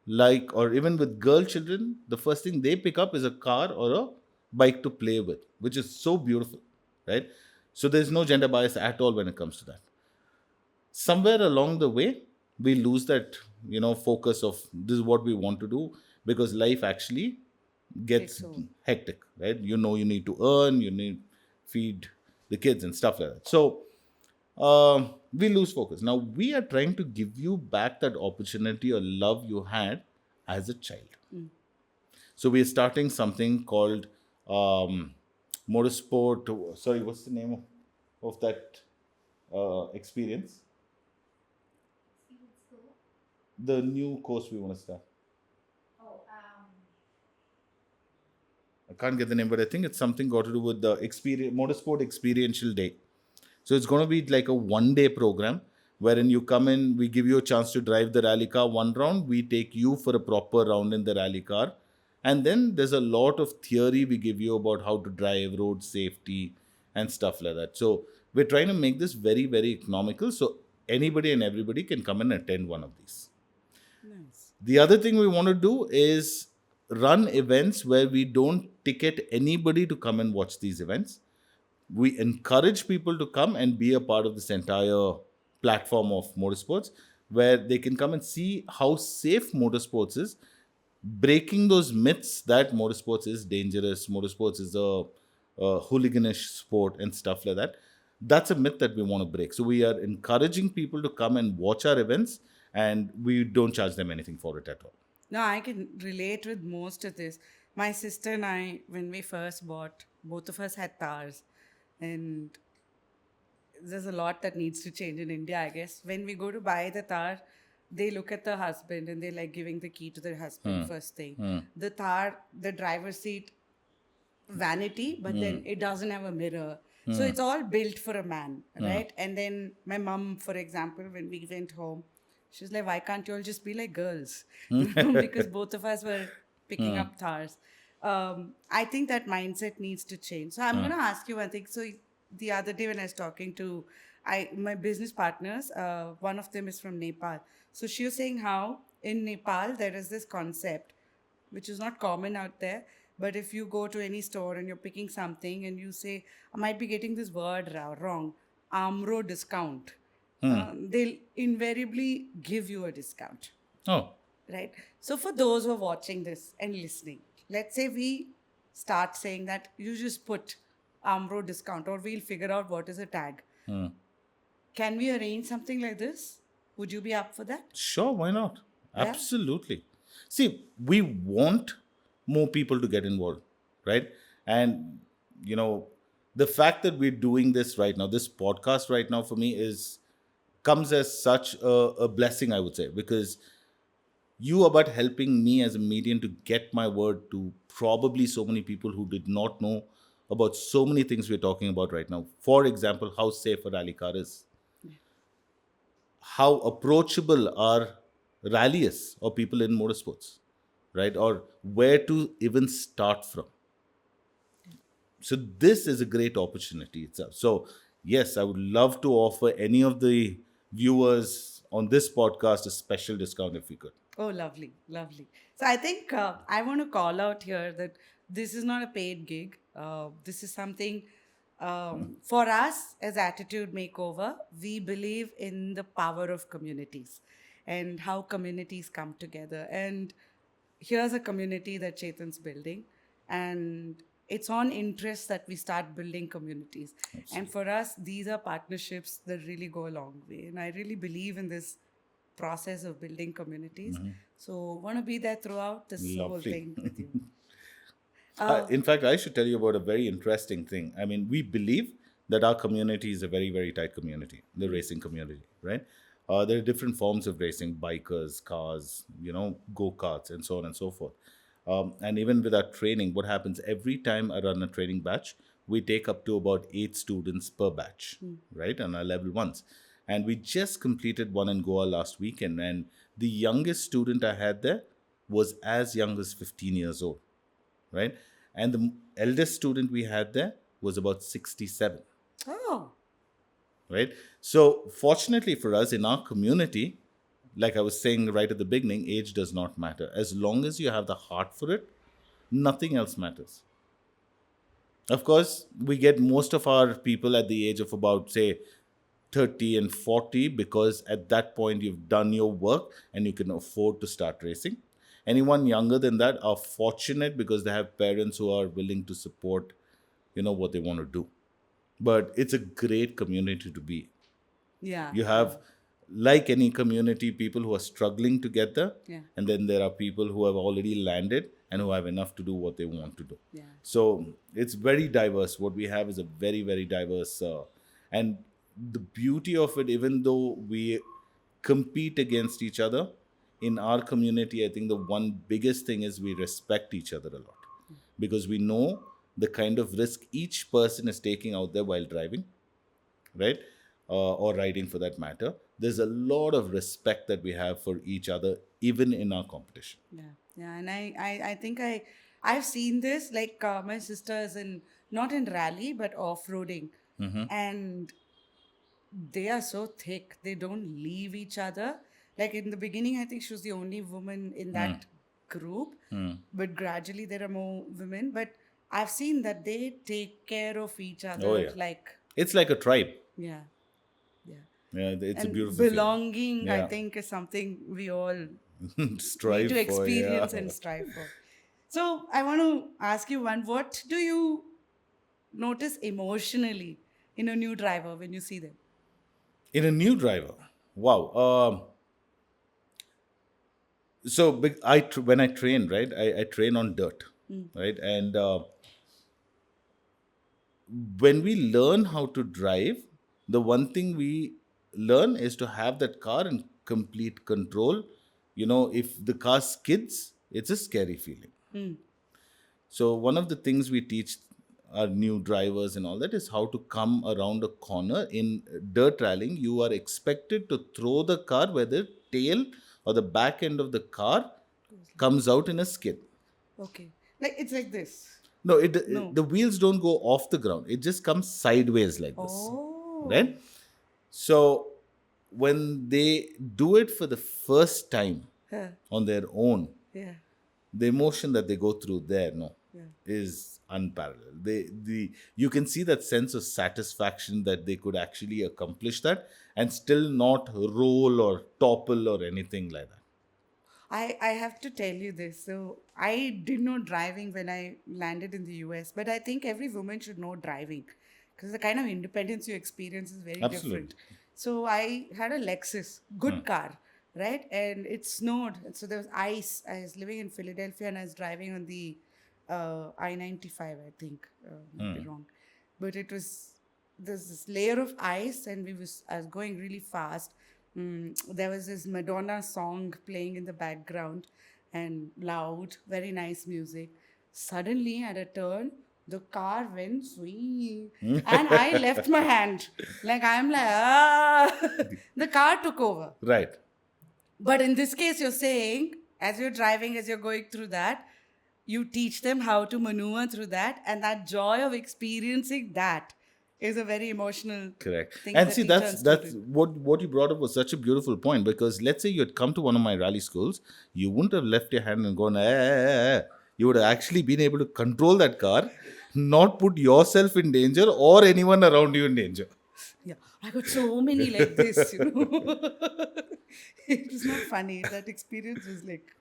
like, or even with girl children, the first thing they pick up is a car or a bike to play with, which is so beautiful, right? So there's no gender bias at all when it comes to that. Somewhere along the way, we lose that focus of this is what we want to do, because life actually Takes gets over. hectic, right? You need to earn, you need feed the kids and stuff like that. So we lose focus. Now we are trying to give you back that opportunity or love you had as a child. So we are starting something called motorsport. Sorry, what's the name of that experience? The new course we want to start. I can't get the name, but I think it's something got to do with the motorsport experiential day. So it's going to be like a 1 day program wherein you come in, we give you a chance to drive the rally car one round, we take you for a proper round in the rally car, and then there's a lot of theory we give you about how to drive, road safety, and stuff like that. So we're trying to make this very, very economical, so anybody and everybody can come and attend one of these. Nice. The other thing we want to do is run events where we don't ticket anybody to come and watch these events. We encourage people to come and be a part of this entire platform of motorsports, where they can come and see how safe motorsports is, breaking those myths that motorsports is dangerous, motorsports is a hooliganish sport and stuff like that. That's a myth that we want to break. So we are encouraging people to come and watch our events, and we don't charge them anything for it at all. No, I can relate with most of this. My sister and I, when we first bought, both of us had Thars, and there's a lot that needs to change in India, I guess. When we go to buy the Thar, they look at the husband and they like giving the key to their husband first thing. The Thar, the driver's seat, vanity, but then it doesn't have a mirror. So it's all built for a man, right? And then my mom, for example, when we went home, she's like, why can't you all just be like girls? Because both of us were picking up Thars. I think that mindset needs to change. So I'm going to ask you one thing. So the other day when I was talking to my business partners, one of them is from Nepal. So she was saying how in Nepal there is this concept which is not common out there. But if you go to any store and you're picking something and you say, I might be getting this word wrong, Amro discount, they'll invariably give you a discount, Oh, right? So for those who are watching this and listening, let's say we start saying that you just put Amro discount or we'll figure out what is a tag. Can we arrange something like this? Would you be up for that? sure, why not? Yeah. Absolutely. See, we want more people to get involved, right? And, the fact that we're doing this right now, this podcast right now for me comes as such a blessing, I would say, because you are but helping me as a medium to get my word to probably so many people who did not know about so many things we're talking about right now. For example, how safe a rally car is, how approachable are rallies or people in motorsports, right? Or where to even start from. So this is a great opportunity itself. So yes, I would love to offer any of the viewers on this podcast a special discount if we could. Oh, lovely, lovely. So I think I want to call out here that this is not a paid gig. This is something for us as Attitude Makeover. We believe in the power of communities and how communities come together. And here's a community that Chetan's building, and it's on interest that we start building communities. And for us, these are partnerships that really go a long way. And I really believe in this process of building communities. So want to be there throughout this whole Lovely. thing with you. In fact, I should tell you about a very interesting thing. I mean, we believe that our community is a very, very tight community, the racing community, right? There are different forms of racing: bikers, cars, go karts, and so on and so forth. And even with our training, what happens every time I run a training batch, we take up to about 8 students per batch, right? On our level ones. And we just completed one in Goa last weekend. And the youngest student I had there was as young as 15 years old, right? And the eldest student we had there was about 67, Oh, right? So, fortunately for us in our community, like I was saying right at the beginning, age does not matter. As long as you have the heart for it, nothing else matters. Of course, we get most of our people at the age of about, say, 30 and 40, because at that point you've done your work and you can afford to start racing. Anyone younger than that are fortunate because they have parents who are willing to support, what they want to do. But it's a great community to be. yeah. You have, like any community, people who are struggling to get there, Yeah. and then there are people who have already landed and who have enough to do what they want to do. Yeah. So it's very diverse. What we have is a very, very diverse, and the beauty of it, even though we compete against each other, in our community, I think the one biggest thing is we respect each other a lot, because we know the kind of risk each person is taking out there while driving, right? Or riding for that matter. There's a lot of respect that we have for each other, even in our competition. Yeah, yeah, and I think I've seen this. Like my sister is in not in rally but off roading, and they are so thick. They don't leave each other. Like in the beginning, I think she was the only woman in that group, but gradually there are more women. But I've seen that they take care of each Oh, other, yeah. like, It's like a tribe. yeah, yeah. Yeah, it's a And beautiful feeling. belonging, I Yeah. think, is something we all need Strive to for, yeah. experience and strive for. So I want to ask you one: what do you notice emotionally in a new driver when you see them? In a new driver. Wow. So when I train, right, I train on dirt, right? And when we learn how to drive, the one thing we learn is to have that car in complete control. If the car skids, it's a scary feeling. So one of the things we teach our new drivers and all that is how to come around a corner. In dirt rallying, you are expected to throw the car where the tail or the back end of the car comes out in a skid. Okay, like it's like this. No, No. the wheels don't go off the ground. It just comes sideways like this, Oh. right? So when they do it for the first time Huh. on their own, Yeah. the emotion that they go through there, no, Yeah. is unparalleled. You can see that sense of satisfaction that they could actually accomplish that and still not roll or topple or anything like that. I have to tell you this. So I did know driving when I landed in the US, but I think every woman should know driving because the kind of independence you experience is very Absolutely. different. So I had a Lexus, good car, right? And it snowed. And so there was ice. I was living in Philadelphia and I was driving on the I-95, I think. Might be wrong. But it was, there's this layer of ice and I was going really fast. There was this Madonna song playing in the background and loud, very nice music. Suddenly, at a turn, the car went swing and I left my hand. Like, I'm like, ah. The car took over. Right. But in this case, you're saying, as you're driving, as you're going through that, you teach them how to maneuver through that, and that joy of experiencing that is a very emotional Correct. thing And as a see, teacher that's and that's student. what you brought up was such a beautiful point, because let's say you had come to one of my rally schools, you wouldn't have left your hand and gone, You would have actually been able to control that car, not put yourself in danger or anyone around you in danger. Yeah, I got so many like this, you know. It was not funny. That experience was like,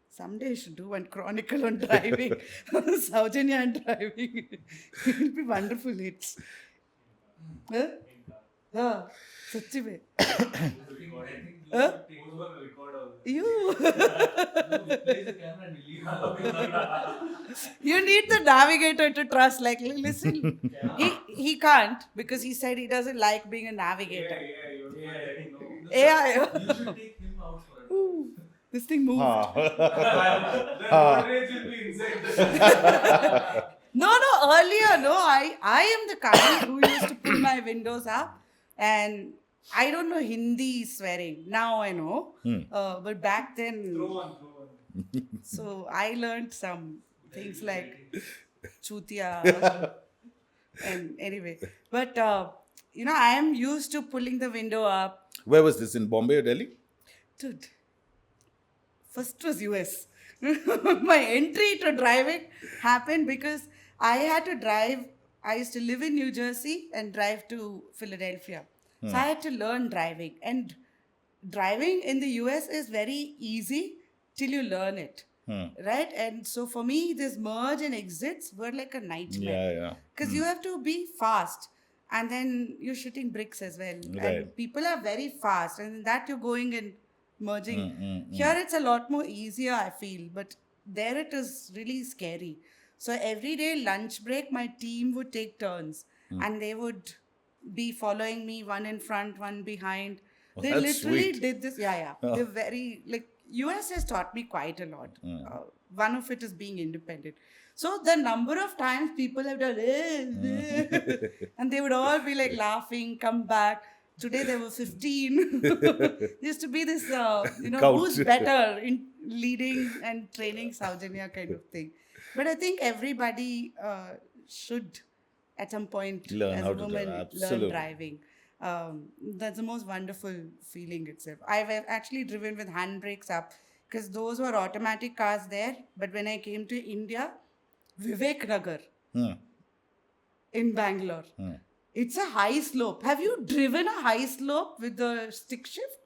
someday I should do one chronicle on driving, Saujanya and driving. It will be wonderful hits. Huh? Yeah, सच्ची में. Huh? You. You need the navigator to trust. Like, listen, he can't because he said he doesn't like being a navigator. AI. You should take him out for it. Ooh, this thing moved. No, earlier, no. I am the kind who used to pull my windows up, and I don't know Hindi swearing. Now I know. But back then. Throw one. So I learned some things like chutia. And anyway. But, I am used to pulling the window up. Where was this, in Bombay or Delhi? Dude, first was US. My entry to driving happened because I had to drive. I used to live in New Jersey and drive to Philadelphia. So I had to learn driving. And driving in the US is very easy till you learn it. Right? And so for me, this merge and exits were like a nightmare. Yeah. Because you have to be fast. And then you're shooting bricks as well. Right. And people are very fast. And in that you're going and merging. Here it's a lot more easier, I feel. But there it is really scary. So every day lunch break, my team would take turns. And they would be following me, one in front, one behind. Oh, They that's literally sweet. did this. Yeah. They're very, like, US has taught me quite a lot. One of it is being independent. So the number of times people have done, and they would all be like laughing, come back. Today there were 15. There used to be this, Count. who's better in leading and training Saujanya kind of thing. But I think everybody should, at some point, Learn as how a to drive. woman, learn Absolutely. driving. That's the most wonderful feeling itself. I've actually driven with handbrakes up because those were automatic cars there. But when I came to India, Vivek Nagar in Bangalore, it's a high slope. Have you driven a high slope with the stick shift?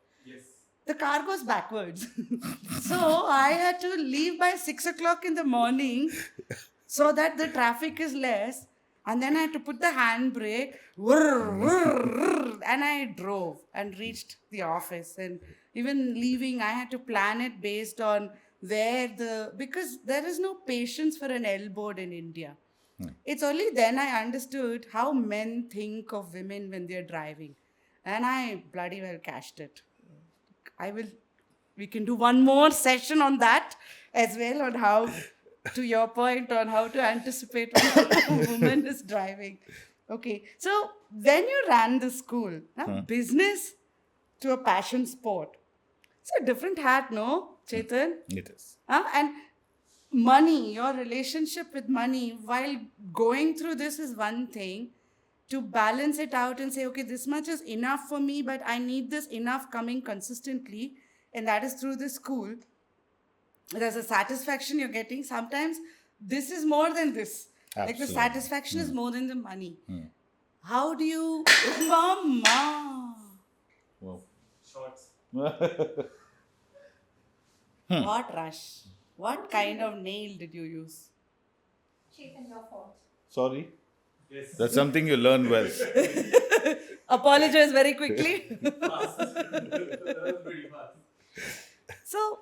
The car goes backwards. So I had to leave by 6 o'clock in the morning so that the traffic is less. And then I had to put the handbrake, and I drove and reached the office. And even leaving, I had to plan it based on because there is no patience for an elbowed in India. It's only then I understood how men think of women when they're driving. And I bloody well cashed it. We can do one more session on that as well, on how, to your point, on how to anticipate when a woman is driving. Okay, so when you ran the school, business to a passion sport, it's a different hat, no, Chetan? It is. And money, your relationship with money while going through this is one thing. To balance it out and say, okay, this much is enough for me, but I need this enough coming consistently, and that is through the school. There's a satisfaction you're getting. Sometimes this is more than this. Like the Absolutely. satisfaction is more than the money. How do you... Mama! Wow. Shorts. What rush? What kind of nail did you use? Chetan, your fault. Sorry? Yes. That's something you learn well. Apologize very quickly. Fast. That was pretty fast. So,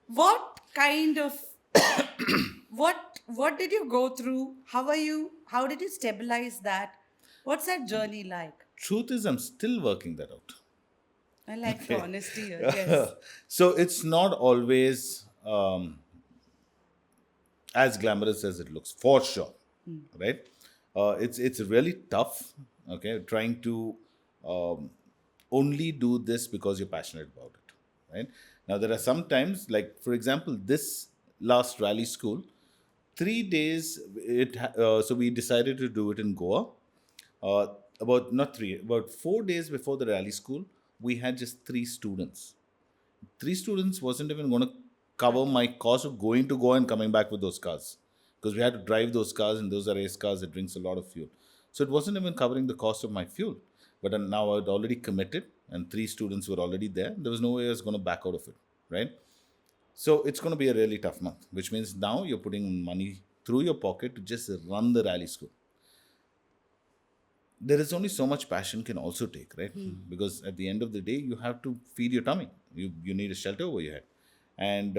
what kind of what did you go through? How did you stabilize that? What's that journey like? Truth is, I'm still working that out. I like your honesty here. Yes. So it's not always as glamorous as it looks, for sure. Right? It's really tough. Okay, trying to only do this because you're passionate about it. Right? Now there are some times, like for example, this last rally school, 3 days. So we decided to do it in Goa. About 4 days before the rally school, we had just 3 students. 3 students wasn't even going to cover my cost of going to Goa and coming back with those cars, because we had to drive those cars, and those are race cars. It drinks a lot of fuel, so it wasn't even covering the cost of my fuel. But now I'd already committed, and 3 students were already there. There was no way I was going to back out of it, right? So it's going to be a really tough month, which means now you're putting money through your pocket to just run the rally school. There is only so much passion can also take, right? Because at the end of the day, you have to feed your tummy. You need a shelter over your head. And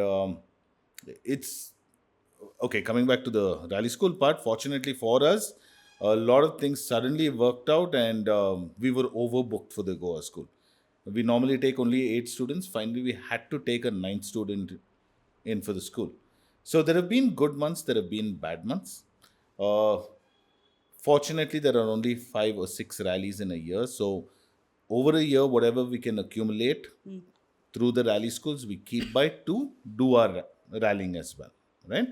it's... Okay, coming back to the rally school part, fortunately for us, a lot of things suddenly worked out, and we were overbooked for the Goa school. We normally take only 8 students. Finally, we had to take a 9th student in for the school. So there have been good months, there have been bad months. Fortunately, there are only 5 or 6 rallies in a year. So over a year, whatever we can accumulate through the rally schools, we keep by to do our rallying as well, right?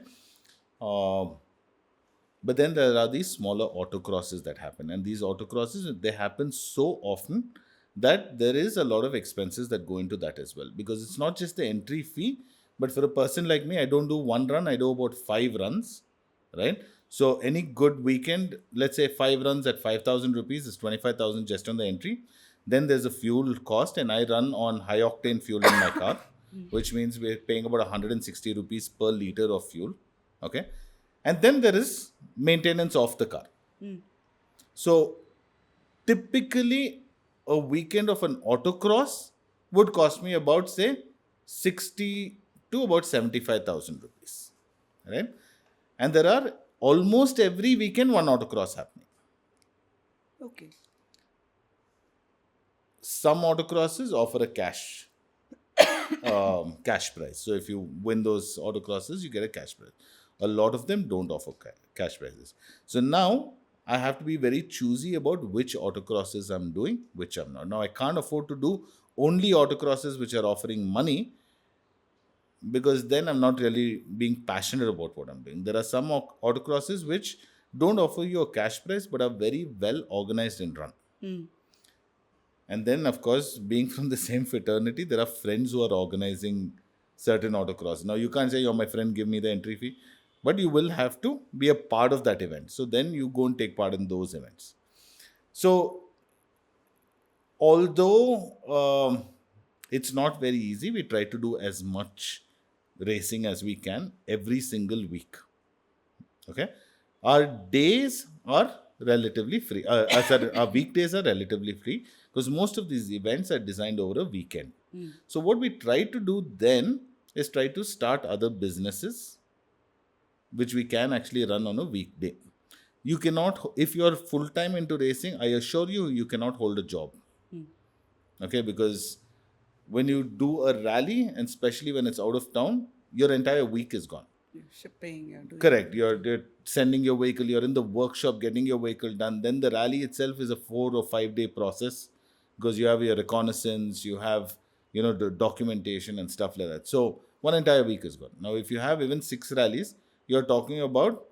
But then there are these smaller autocrosses that happen, and these autocrosses, they happen so often that there is a lot of expenses that go into that as well, because it's not just the entry fee, but for a person like me, I don't do one run, I do about 5 runs, right? So any good weekend, let's say 5 runs at 5,000 rupees is 25,000 just on the entry. Then there's a fuel cost, and I run on high octane fuel in my car, which means we're paying about 160 rupees per liter of fuel. Okay. And then there is maintenance of the car. So typically a weekend of an autocross would cost me about, say, 60 to about 75,000 rupees. Right? And there are almost every weekend one autocross happening. Okay. Some autocrosses offer a cash prize. So if you win those autocrosses, you get a cash prize. A lot of them don't offer cash prizes. So now I have to be very choosy about which autocrosses I'm doing, which I'm not. Now I can't afford to do only autocrosses which are offering money, because then I'm not really being passionate about what I'm doing. There are some autocrosses which don't offer you a cash prize but are very well organized and run. And then, of course, being from the same fraternity, there are friends who are organizing certain autocross. Now, you can't say, you're my friend, give me the entry fee, but you will have to be a part of that event. So then you go and take part in those events. So, although it's not very easy, we try to do as much racing as we can every single week. Okay, our days are relatively free. Sorry, our weekdays are relatively free because most of these events are designed over a weekend. So what we try to do then is try to start other businesses which we can actually run on a weekday. You cannot, if you are full time into racing, I assure you, you cannot hold a job. Okay, because when you do a rally, and especially when it's out of town, your entire week is gone. You're shipping, you're doing Correct. You're sending your vehicle, you're in the workshop getting your vehicle done. Then the rally itself is a 4 or 5 day process because you have your reconnaissance, you have, the documentation and stuff like that. So one entire week is gone. Now, if you have even 6 rallies, you're talking about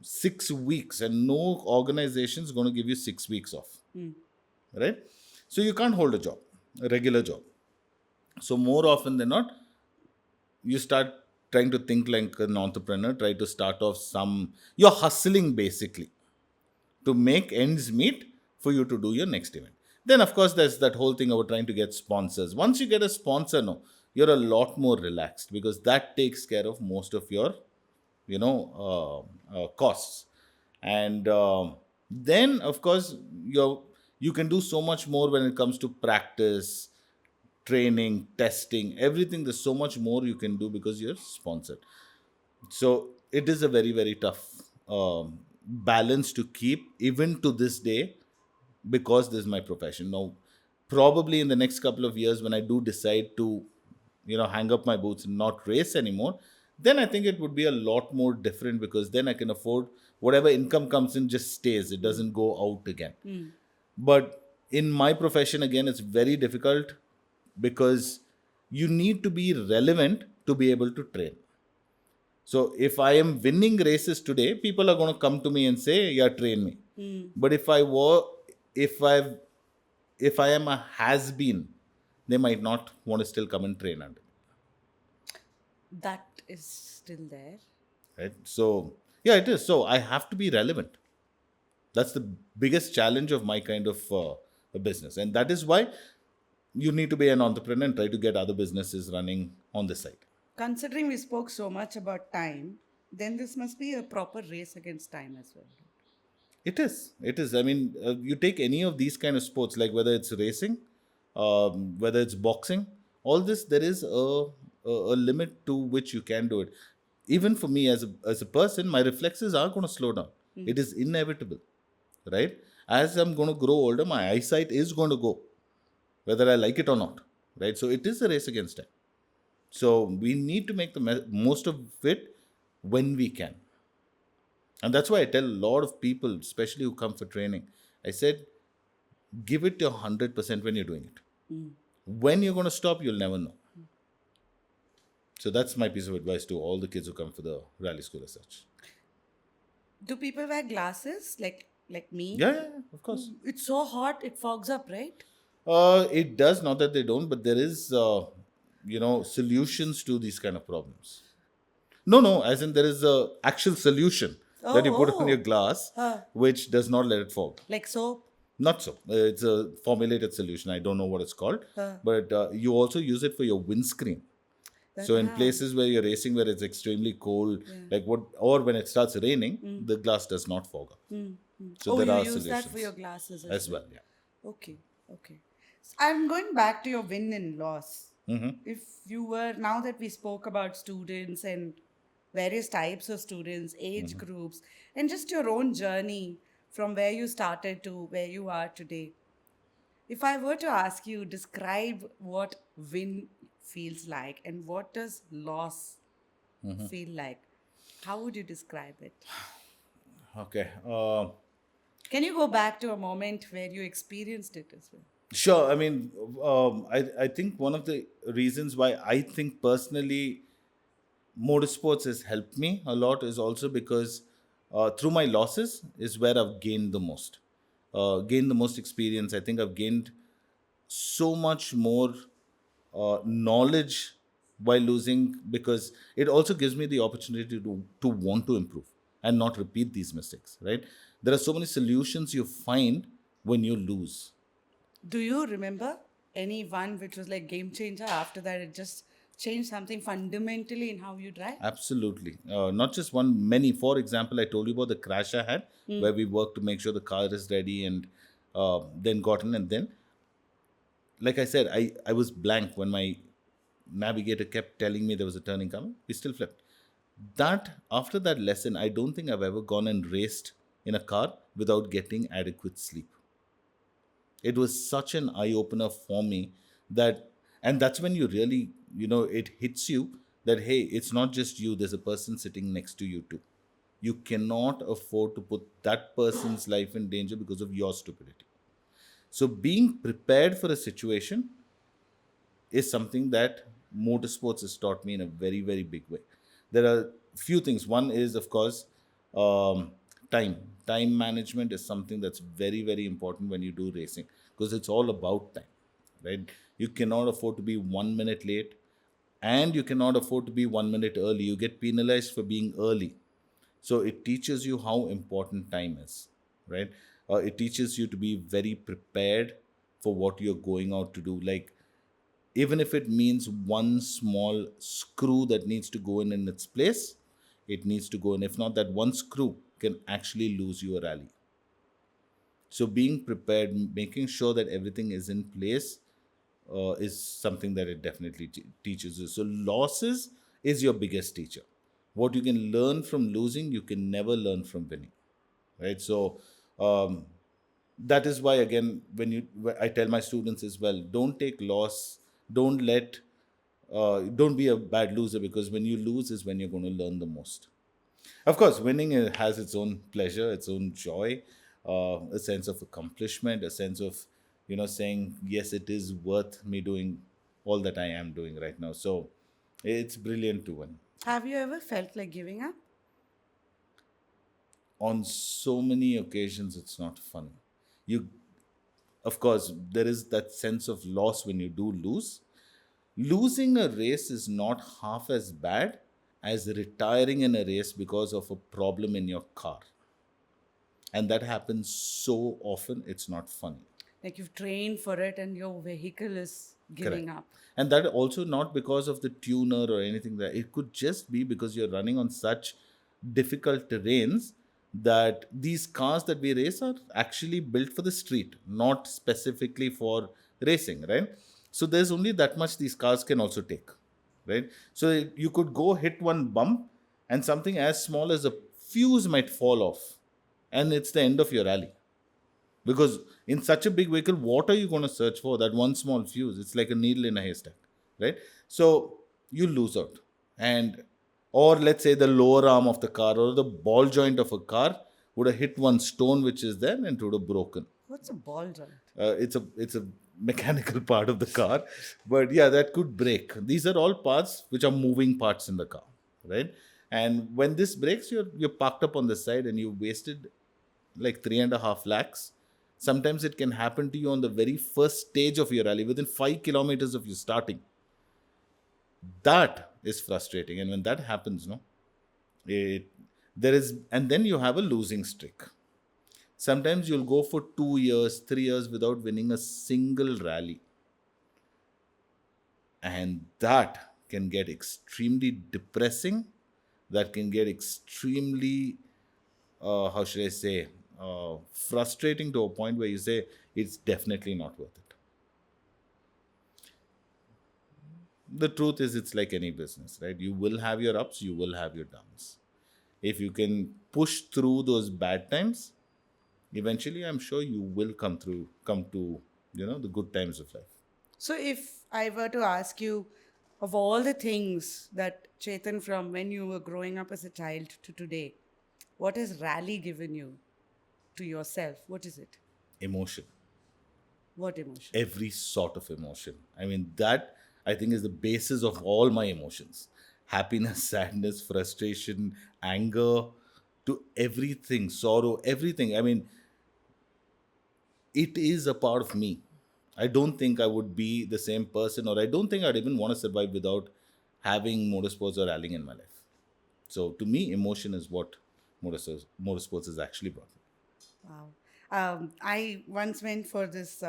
6 weeks, and no organization is going to give you 6 weeks off. Right? So you can't hold a job, a regular job. So more often than not, you start trying to think like an entrepreneur, try to start off you're hustling basically to make ends meet for you to do your next event. Then, of course, there's that whole thing about trying to get sponsors. Once you get a sponsor, no, you're a lot more relaxed because that takes care of most of your, costs. And then, of course, you can do so much more when it comes to practice, training, testing, everything. There's so much more you can do because you're sponsored. So it is a very, very tough balance to keep even to this day because this is my profession. Now, probably in the next couple of years, when I do decide to, hang up my boots and not race anymore, then I think it would be a lot more different because then I can afford whatever income comes in just stays. It doesn't go out again. But in my profession, again, it's very difficult because you need to be relevant to be able to train. So if I am winning races today, people are going to come to me and say, "Yeah, train me." But if I am a has been, they might not want to still come and train under me. that is still there. Right? So yeah, it is. So I have to be relevant. That's the biggest challenge of my kind of a business, and that is why you need to be an entrepreneur and try to get other businesses running on the side. Considering we spoke so much about time, then this must be a proper race against time as well. It is. It is. I mean, you take any of these kind of sports, like whether it's racing, whether it's boxing, all this, there is a limit to which you can do it. Even for me as a person, my reflexes are going to slow down. It is inevitable, right? As I'm going to grow older, my eyesight is going to go, whether I like it or not, right? So it is a race against time. So we need to make the most of it when we can. And that's why I tell a lot of people, especially who come for training, I said, give it your 100% when you're doing it. When you're going to stop, you'll never know. So that's my piece of advice to all the kids who come for the rally school as such. Do people wear glasses like me? Yeah, of course. It's so hot, it fogs up, right? It does, not that they don't, but there is, solutions to these kind of problems. No, as in there is a actual solution that you put on your glass, which does not let it fog. Like soap? Not so. It's a formulated solution. I don't know what it's called. But you also use it for your windscreen. So in places where you're racing, where it's extremely cold, or when it starts raining, the glass does not fog up. So there you are use solutions that for your glasses as well. Yeah. Okay. So I'm going back to your win and loss. If you were, now that we spoke about students and various types of students, age groups, and just your own journey from where you started to where you are today, if I were to ask you, describe what win feels like and what does loss feel like, how would you describe it? Okay. Can you go back to a moment where you experienced it as well? Sure. I mean, I think one of the reasons why I think personally motorsports has helped me a lot is also because through my losses is where I've gained the most. Gained the most experience. I think I've gained so much more knowledge while losing, because it also gives me the opportunity to want to improve and not repeat these mistakes, right? There are so many solutions you find when you lose. Do you remember any one which was like game changer? After that, it just changed something fundamentally in how you drive? Absolutely. Not just one, many. For example, I told you about the crash I had where we worked to make sure the car is ready, and then got in. And then, like I said, I was blank when my navigator kept telling me there was a turning coming. We still flipped. That, after that lesson, I don't think I've ever gone and raced in a car without getting adequate sleep. It was such an eye opener for me that, and that's when you really, it hits you that, hey, it's not just you, there's a person sitting next to you too. You cannot afford to put that person's life in danger because of your stupidity. So being prepared for a situation is something that motorsports has taught me in a very, very big way. There are few things. One is, of course, um, time. Time management is something that's very, very important when you do racing, because it's all about time, right? You cannot afford to be 1 minute late, and you cannot afford to be 1 minute early. You get penalized for being early. So it teaches you how important time is, right? It teaches you to be very prepared for what you're going out to do. Like, even if it means one small screw that needs to go in its place, it needs to go in. If not, that one screw can actually lose you a rally. So being prepared, making sure that everything is in place, is something that it definitely teaches you. So losses is your biggest teacher. What you can learn from losing, you can never learn from winning, right? So um, that is why, again, I tell my students as well, don't take loss, don't let don't be a bad loser, because when you lose is when you're going to learn the most. Of course, winning has its own pleasure, its own joy, a sense of accomplishment, a sense of, saying, yes, it is worth me doing all that I am doing right now. So it's brilliant to win. Have you ever felt like giving up? On so many occasions, it's not fun. You, of course, there is that sense of loss when you do lose. Losing a race is not half as bad as retiring in a race because of a problem in your car. And that happens so often, it's not funny. Like you've trained for it and your vehicle is giving Correct. up. And that also not because of the tuner or anything, that it could just be because you're running on such difficult terrains that these cars that we race are actually built for the street, not specifically for racing, right? So there's only that much these cars can also take, right? So you could go hit one bump and something as small as a fuse might fall off, and it's the end of your rally. Because in such a big vehicle, what are you going to search for? That one small fuse. It's like a needle in a haystack, right? So you lose out. And, or let's say the lower arm of the car or the ball joint of a car would have hit one stone which is there, and it would have broken. What's a ball joint? It's a mechanical part of the car, but yeah, that could break. These are all parts which are moving parts in the car, right? And when this breaks, you're parked up on the side and you wasted like 3.5 lakhs. Sometimes it can happen to you on the very first stage of your rally, within 5 kilometers of you starting. That is frustrating, and when that happens, no, it there is, and then you have a losing streak. Sometimes you'll go for 2 years, 3 years without winning a single rally, and that can get extremely depressing. That can get extremely, how should I say, frustrating to a point where you say it's definitely not worth it. The truth is, it's like any business, right? You will have your ups, you will have your downs. If you can push through those bad times, eventually I'm sure you will come to, the good times of life. So if I were to ask you, of all the things that Chetan, from when you were growing up as a child to today, what has rally given you to yourself? What is it? Emotion. What emotion? Every sort of emotion. I mean, that I think is the basis of all my emotions: happiness, sadness, frustration, anger, to everything, sorrow, everything. I mean, it is a part of me. I don't think I would be the same person, or I don't think I'd even want to survive without having motorsports or rallying in my life. So to me, emotion is what motorsports has actually brought me. Wow. I once went for this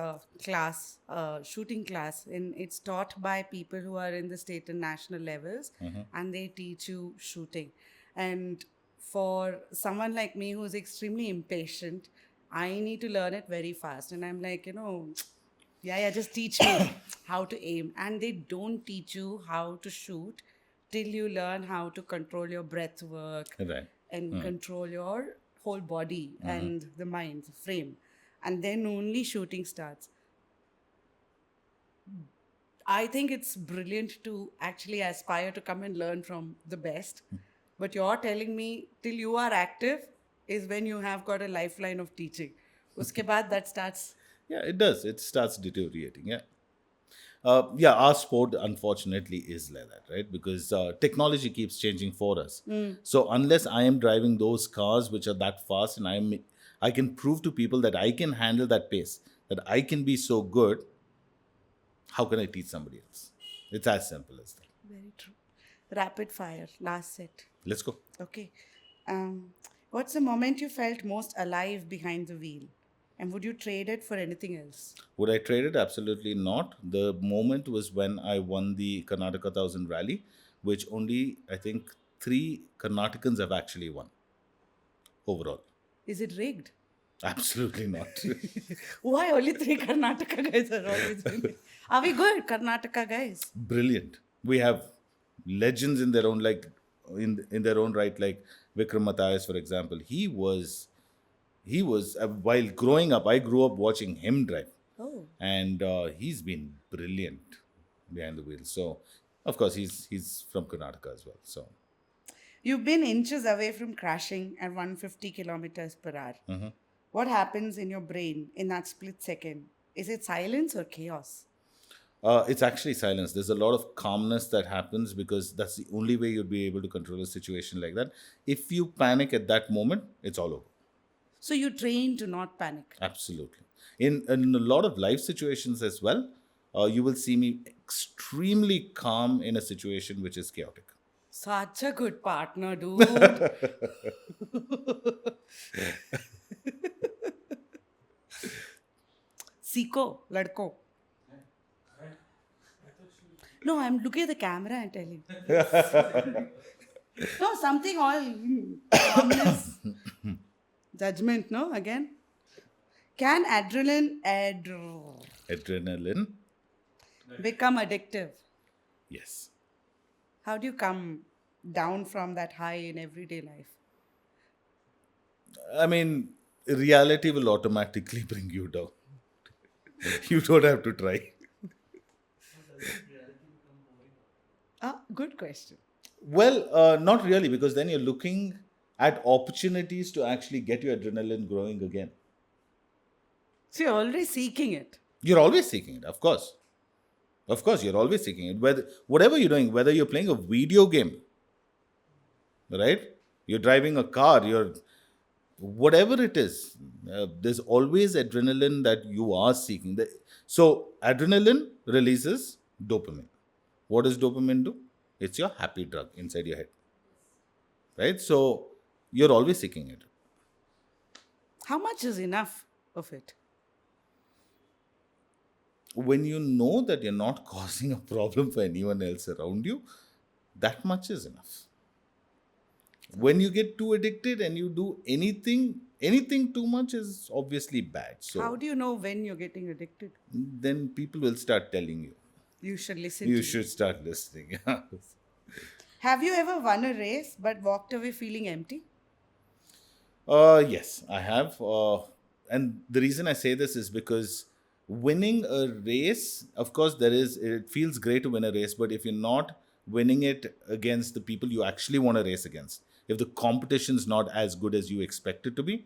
class, shooting class, and it's taught by people who are in the state and national levels, and they teach you shooting. And for someone like me who's extremely impatient, I need to learn it very fast. And I'm like, yeah, just teach me how to aim. And they don't teach you how to shoot till you learn how to control your breath work Right. and control your whole body and the mind, the frame. And then only shooting starts. I think it's brilliant to actually aspire to come and learn from the best. But you're telling me till you are active is when you have got a lifeline of teaching. Uske baad that starts. Yeah, it does. It starts deteriorating. Yeah. Yeah, our sport unfortunately is like that, right? Because technology keeps changing for us. So unless I am driving those cars which are that fast, and I can prove to people that I can handle that pace, that I can be so good, how can I teach somebody else? It's as simple as that. Very true. Rapid fire, last set. Let's go. Okay. What's the moment you felt most alive behind the wheel? And would you trade it for anything else? Would I trade it? Absolutely not. The moment was when I won the Karnataka 1000 rally, which only I think 3 Karnatakans have actually won overall. Is it rigged? Absolutely not. Why only 3 Karnataka guys are always winning? Are we good, Karnataka guys? Brilliant. We have legends in their own, like in their own right, like Vikram Matthias, for example. He was while growing up, I grew up watching him drive, Oh. and he's been brilliant behind the wheel. So, of course, he's from Karnataka as well. So, You've been inches away from crashing at 150 kilometers per hour. What happens in your brain in that split second? Is it silence or chaos? it's actually silence. There's a lot of calmness that happens because that's the only way you'll be able to control a situation like that. If you panic at that moment, it's all over. So you train to not panic. Absolutely. In a lot of life situations as well, you will see me extremely calm in a situation which is chaotic. Such a good partner, dude. Siko, ladko. No, I'm looking at the camera and telling. No, something all calmness. Judgment, no? Again. Can Adrenaline, become addictive? yes. How do you come down from that high in everyday life? I mean, reality will automatically bring you down. You don't have to try. Good question. Well, not really, because then you're looking at opportunities to actually get your adrenaline growing again. So you're already seeking it. You're always seeking it, of course. Of course, you're always seeking it. Whatever you're doing, whether you're playing a video game, right? You're driving a car, whatever it is, there's always adrenaline that you are seeking. So, adrenaline releases dopamine. What does dopamine do? It's your happy drug inside your head, right? So, you're always seeking it. How much is enough of it? When you know that you're not causing a problem for anyone else around you, that much is enough. When you get too addicted and you do anything too much is obviously bad. So How do you know when you're getting addicted? then people will start telling you. You should listen You to should start listening. Have you ever won a race but walked away feeling empty? Yes, I have. And the reason I say this is because winning a race, of course, it feels great to win a race, but if you're not winning it against the people you actually want to race against, if the competition's not as good as you expect it to be,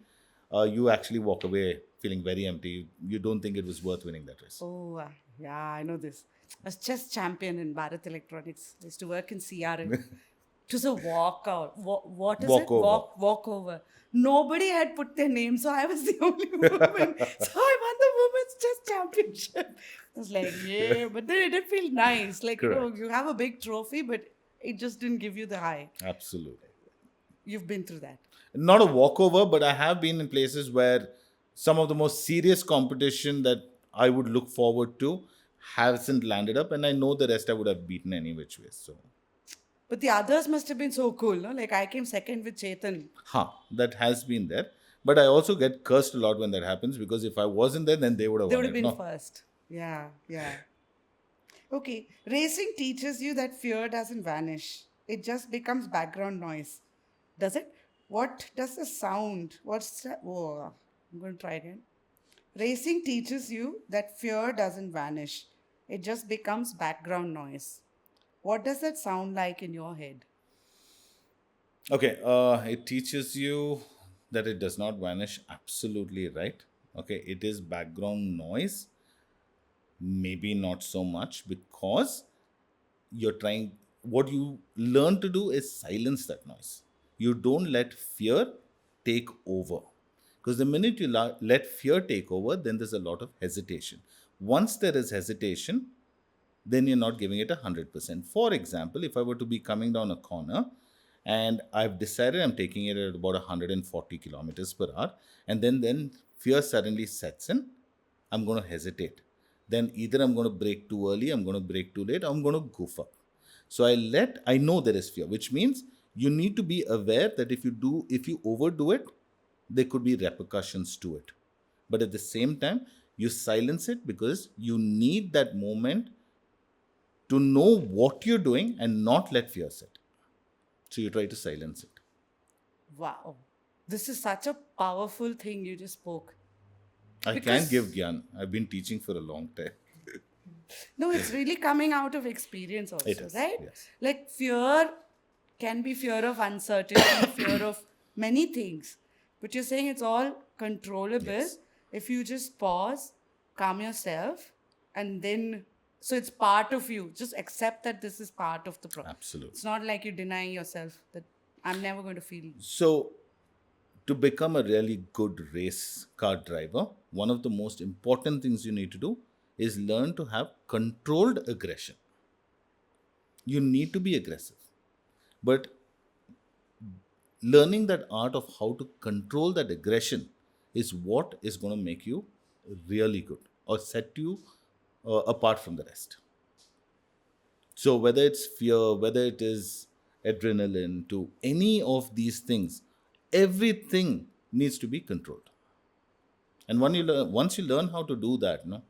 you actually walk away feeling very empty. You don't think it was worth winning that race. Oh, yeah, I know this. I was chess champion in Bharat Electronics. I used to work in CRM. It was a walkout. What is it? Walkover. Walkover. Nobody had put their name, so I was the only woman. So I won the women's chess championship. I was like, yeah, but then it did feel nice. Like, Correct. you have a big trophy, but it just didn't give you the high. Absolutely. You've been through that. Not a walkover, but I have been in places where some of the most serious competition that I would look forward to hasn't landed up, and I know the rest I would have beaten any which way. So, But the others must have been so cool, no? Like I came second with Chetan. that has been there. But I also get cursed a lot when that happens, because if I wasn't there, then they would have They won would have it. been No. first. Yeah, yeah. Okay. Racing teaches you that fear doesn't vanish. It just becomes background noise. Does it? What does the sound? What's that? Whoa. I'm going to try again. Racing teaches you that fear doesn't vanish. It just becomes background noise. What does that sound like in your head? Okay, it teaches you that it does not vanish. Absolutely right. Okay, it is background noise. Maybe not so much, because you're trying, what you learn to do is silence that noise. You don't let fear take over, because the minute you let fear take over, then there's a lot of hesitation. Once there is hesitation, then you're not giving it 100%. For example, if I were to be coming down a corner and I've decided I'm taking it at about 140 kilometers per hour, and then fear suddenly sets in, I'm going to hesitate. Then either I'm going to brake too early, I'm going to brake too late, I'm going to goof up. So I know there is fear, which means you need to be aware that if you overdo it, there could be repercussions to it. But at the same time, you silence it, because you need that moment to know what you're doing and not let fear set. So you try to silence it. Wow. This is such a powerful thing you just spoke. I Because- can give Gyan. I've been teaching for a long time. No, it's really coming out of experience also, It is, right? yes. Like fear can be fear of uncertainty, fear of many things. But you're saying it's all controllable Yes. if you just pause, calm yourself, and then, so it's part of you. Just accept that this is part of the process. Absolutely. It's not like you're denying yourself that I'm never going to feel. So, to become a really good race car driver, one of the most important things you need to do is learn to have controlled aggression. You need to be aggressive. But learning that art of how to control that aggression is what is going to make you really good, or set you apart from the rest. So whether it's fear, whether it is adrenaline, to any of these things, everything needs to be controlled. And once you learn how to do that, no,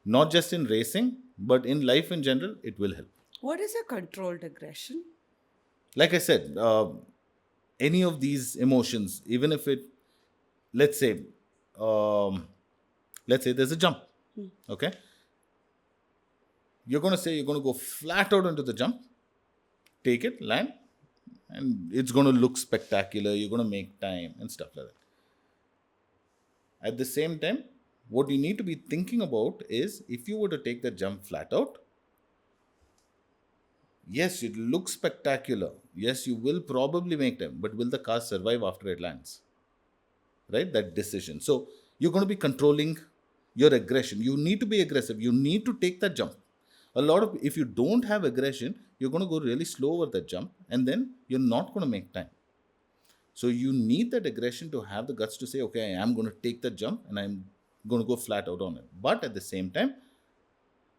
not just in racing, but in life in general, it will help. What is a controlled aggression? Like I said, any of these emotions, even if it, let's say, there's a jump, okay? You're going to say you're going to go flat out into the jump, take it, land, and it's going to look spectacular. You're going to make time and stuff like that. At the same time, what you need to be thinking about is, if you were to take the jump flat out, yes, it looks spectacular. Yes, you will probably make time, but will the car survive after it lands? Right? That decision. So you're going to be controlling your aggression. You need to be aggressive. You need to take that jump. If you don't have aggression, you're going to go really slow over that jump, and then you're not going to make time. So you need that aggression to have the guts to say, okay, I am going to take that jump and I'm going to go flat out on it. But at the same time,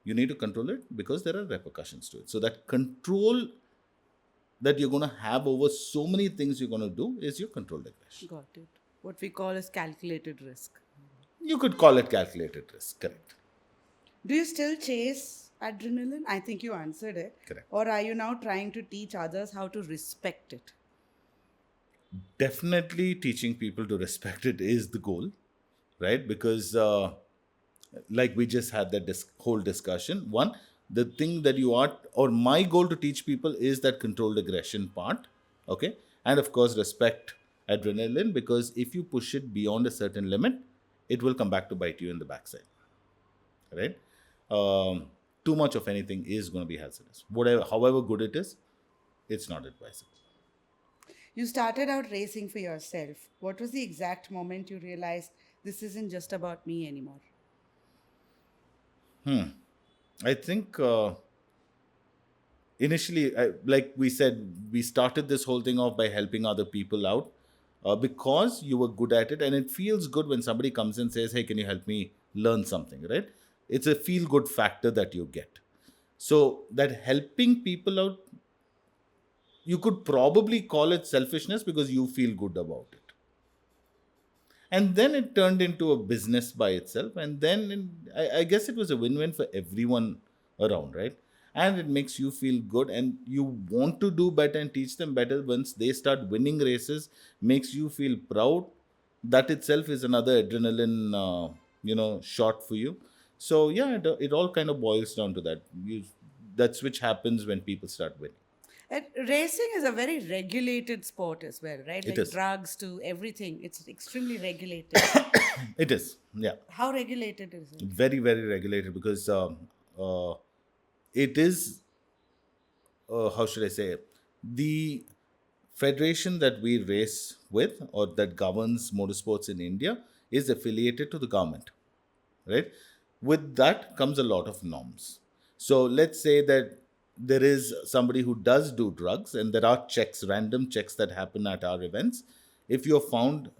you need to control it, because there are repercussions to it. So that control that you're going to have over so many things you're going to do is your controlled aggression. Got it. What we call as calculated risk. You could call it calculated risk, correct? Do you still chase adrenaline? I think you answered it. Correct. Or are you now trying to teach others how to respect it? Definitely teaching people to respect it is the goal, right? Because like we just had that whole discussion. One, the thing that you are, or my goal to teach people is that controlled aggression part, okay? And of course, respect adrenaline, because if you push it beyond a certain limit, it will come back to bite you in the backside, right? Too much of anything is going to be hazardous. However good it is, it's not advisable. You started out racing for yourself. What was the exact moment you realized this isn't just about me anymore? I think initially, like we said, we started this whole thing off by helping other people out because you were good at it. And it feels good when somebody comes and says, hey, can you help me learn something, right? It's a feel good factor that you get. So, that helping people out, you could probably call it selfishness because you feel good about it. And then it turned into a business by itself, and then I guess it was a win-win for everyone around, right? And it makes you feel good, and you want to do better and teach them better. Once they start winning races, makes you feel proud. That itself is another adrenaline shot for you. So yeah, it all kind of boils down to that. That's which happens when people start winning. And racing is a very regulated sport as well, right? It Like is. drugs to everything. It's extremely regulated. It is, yeah. How regulated is it? Very, very regulated because uh, it is, how should I say it? The federation that we race with or that governs motorsports in India is affiliated to the government, right? With that comes a lot of norms. So let's say that there is somebody who does do drugs, and there are checks, random checks that happen at our events. If you're found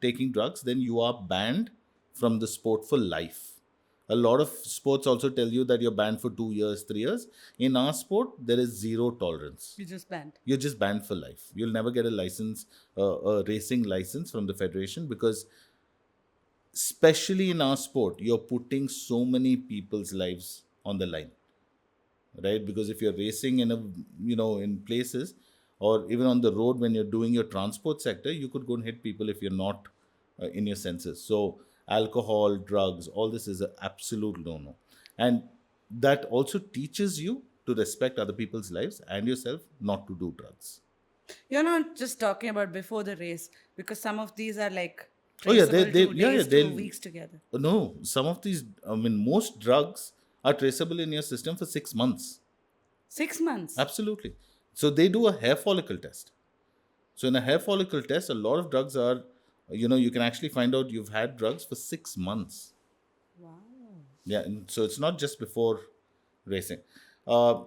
taking drugs, then you are banned from the sport for life. A lot of sports also tell you that you're banned for 2 years, 3 years. In our sport, there is zero tolerance. You just banned. You're just banned for life. You'll never get a license, a racing license from the federation, because especially in our sport, you're putting so many people's lives on the line, right? Because if you're racing in in places, or even on the road when you're doing your transport sector, you could go and hit people if you're not in your senses. So alcohol, drugs, all this is an absolute no-no. And that also teaches you to respect other people's lives and yourself, not to do drugs. You're not just talking about before the race, because some of these are like Oh yeah, traceable they to yeah, yeah days to they'll weeks together. no, some of these, I mean, most drugs are traceable in your system for 6 months. 6 months. Absolutely. So they do a hair follicle test. So in a hair follicle test, a lot of drugs are, you can actually find out you've had drugs for 6 months. Wow. Yeah, and so it's not just before racing. Uh,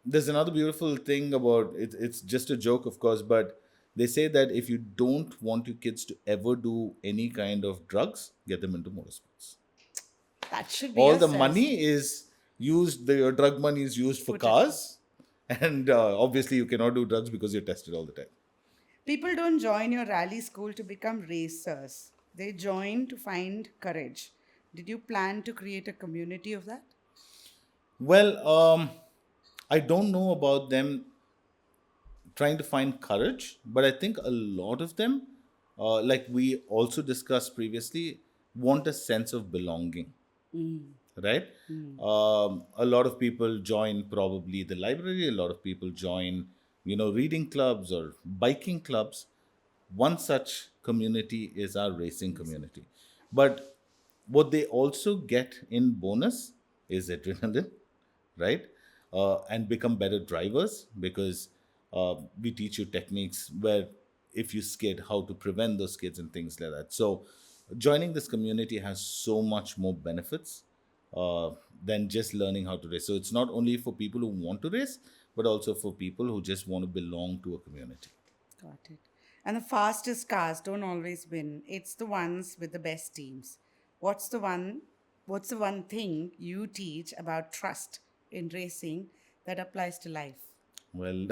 there's another beautiful thing about it. It's just a joke, of course, but they say that if you don't want your kids to ever do any kind of drugs, get them into motorsports. That should be All a the sense. money is used, your drug money is used for Put it- cars, and obviously you cannot do drugs because you're tested all the time. People don't join your rally school to become racers. They join to find courage. Did you plan to create a community of that? Well, I don't know about them trying to find courage, but I think a lot of them, like we also discussed previously, want a sense of belonging, right? A lot of people join probably the library, a lot of people join, reading clubs or biking clubs. One such community is our racing community. But what they also get in bonus is adrenaline, right? And become better drivers, because we teach you techniques where if you skid, how to prevent those skids and things like that. So joining this community has so much more benefits uh, than just learning how to race. So it's not only for people who want to race, but also for people who just want to belong to a community. Got it. And the fastest cars don't always win. It's the ones with the best teams. What's the one thing you teach about trust in racing that applies to life? Well,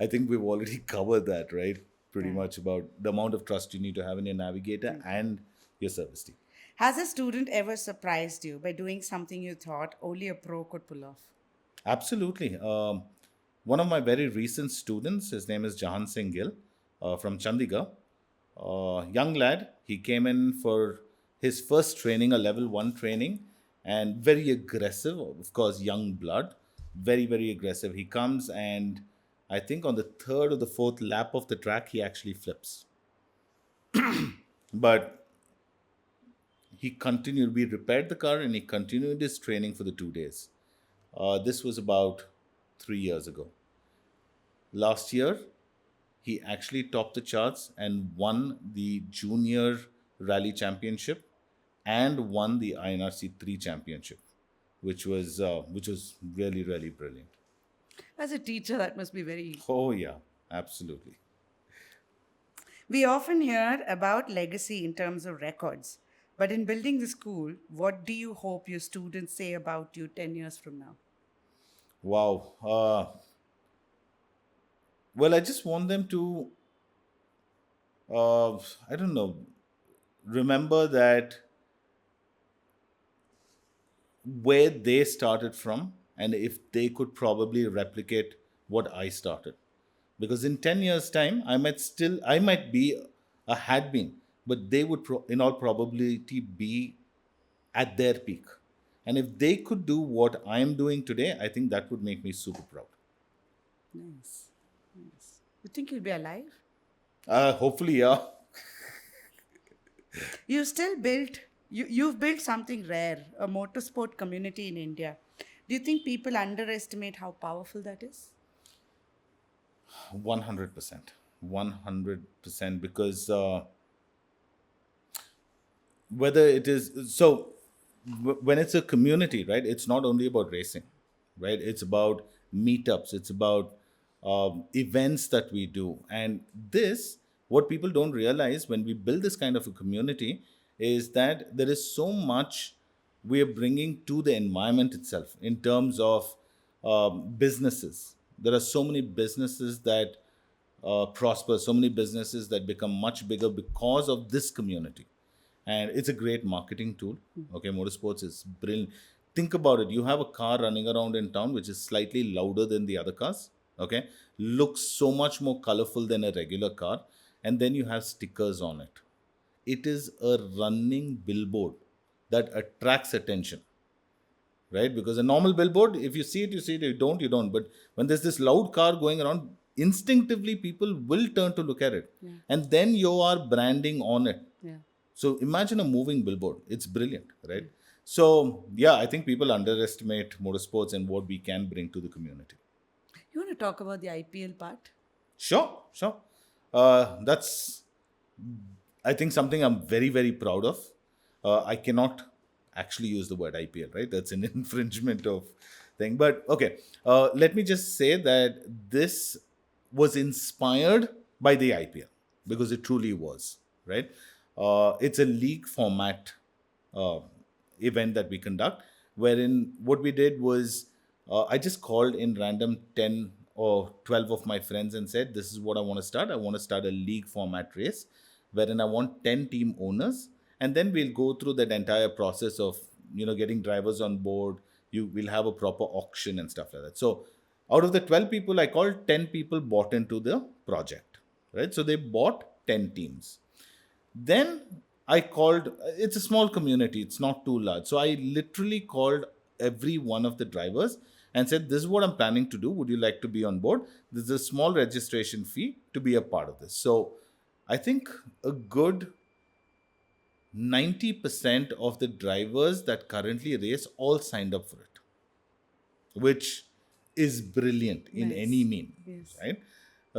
I think we've already covered that, right? Pretty Yeah. much about the amount of trust you need to have in your navigator and your service team. Has a student ever surprised you by doing something you thought only a pro could pull off? Absolutely. One of my very recent students, his name is Jahan Singh Gill from Chandigarh. Young lad, he came in for his first training, a level 1 training, and very aggressive, of course, young blood, very, very aggressive. He comes, and I think on the third or the fourth lap of the track, he actually flips. But he continued, we repaired the car, and he continued his training for the 2 days. This was about 3 years ago. Last year, he actually topped the charts and won the junior rally championship and won the INRC 3 championship, which was really really brilliant. As a teacher, that must be very. Oh yeah, absolutely. We often hear about legacy in terms of records, but in building the school, what do you hope your students say about you 10 years from now? Wow. Well, I just want them to, I don't know, remember that where they started from, and if they could probably replicate what I started. Because in 10 years' time, I might be a had been, but they would, in all probability, be at their peak. And if they could do what I am doing today, I think that would make me super proud. Nice. Nice. You think you'll be alive? Hopefully, yeah. You still built, you've built something rare, a motorsport community in India. Do you think people underestimate how powerful that is? 100%. 100%. Because whether it is so when it's a community, right, it's not only about racing, right, it's about meetups, it's about events that we do. And this, what people don't realize when we build this kind of a community, is that there is so much we are bringing to the environment itself in terms of businesses. There are so many businesses that prosper, so many businesses that become much bigger because of this community. And it's a great marketing tool. Okay, motorsports is brilliant. Think about it. You have a car running around in town which is slightly louder than the other cars. Okay, looks so much more colorful than a regular car, and then you have stickers on it. It is a running billboard that attracts attention, right? Because a normal billboard, if you see it, you see it. You don't. But when there's this loud car going around, instinctively people will turn to look at it, and then you are branding on it. Yeah. So imagine a moving billboard. It's brilliant, right? So yeah, I think people underestimate motorsports and what we can bring to the community. You want to talk about the IPL part? Sure, sure. That's, I think, something I'm very, very proud of. I cannot actually use the word IPL, right? That's an infringement of thing. But okay, let me just say that this was inspired by the IPL, because it truly was, right? It's a league format uh, event that we conduct, wherein what we did was I just called in random 10 or 12 of my friends and said, this is what I want to start. I want to start a league format race wherein I want 10 team owners. And then we'll go through that entire process of, getting drivers on board. You will have a proper auction and stuff like that. So out of the 12 people I called, 10 people bought into the project, right? So they bought 10 teams. Then I called, it's a small community, it's not too large. So I literally called every one of the drivers and said, this is what I'm planning to do. Would you like to be on board? There's a small registration fee to be a part of this. So I think a good 90% of the drivers that currently race all signed up for it, which is brilliant in Nice. any mean, Yes. right?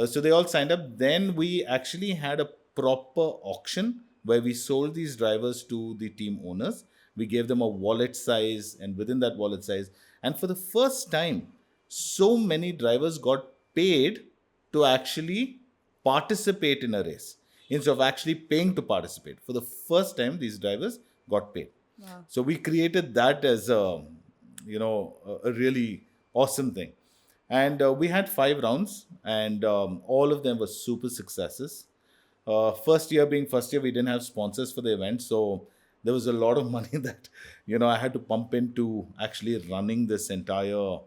So they all signed up. Then we actually had a proper auction where we sold these drivers to the team owners. We gave them a wallet size, and within that wallet size, and for the first time, so many drivers got paid to actually participate in a race instead of actually paying to participate. For the first time, these drivers got paid. Wow. So we created that as a really awesome thing. And we had 5 rounds, and all of them were super successes. First year, we didn't have sponsors for the event, so there was a lot of money that I had to pump into actually running this entire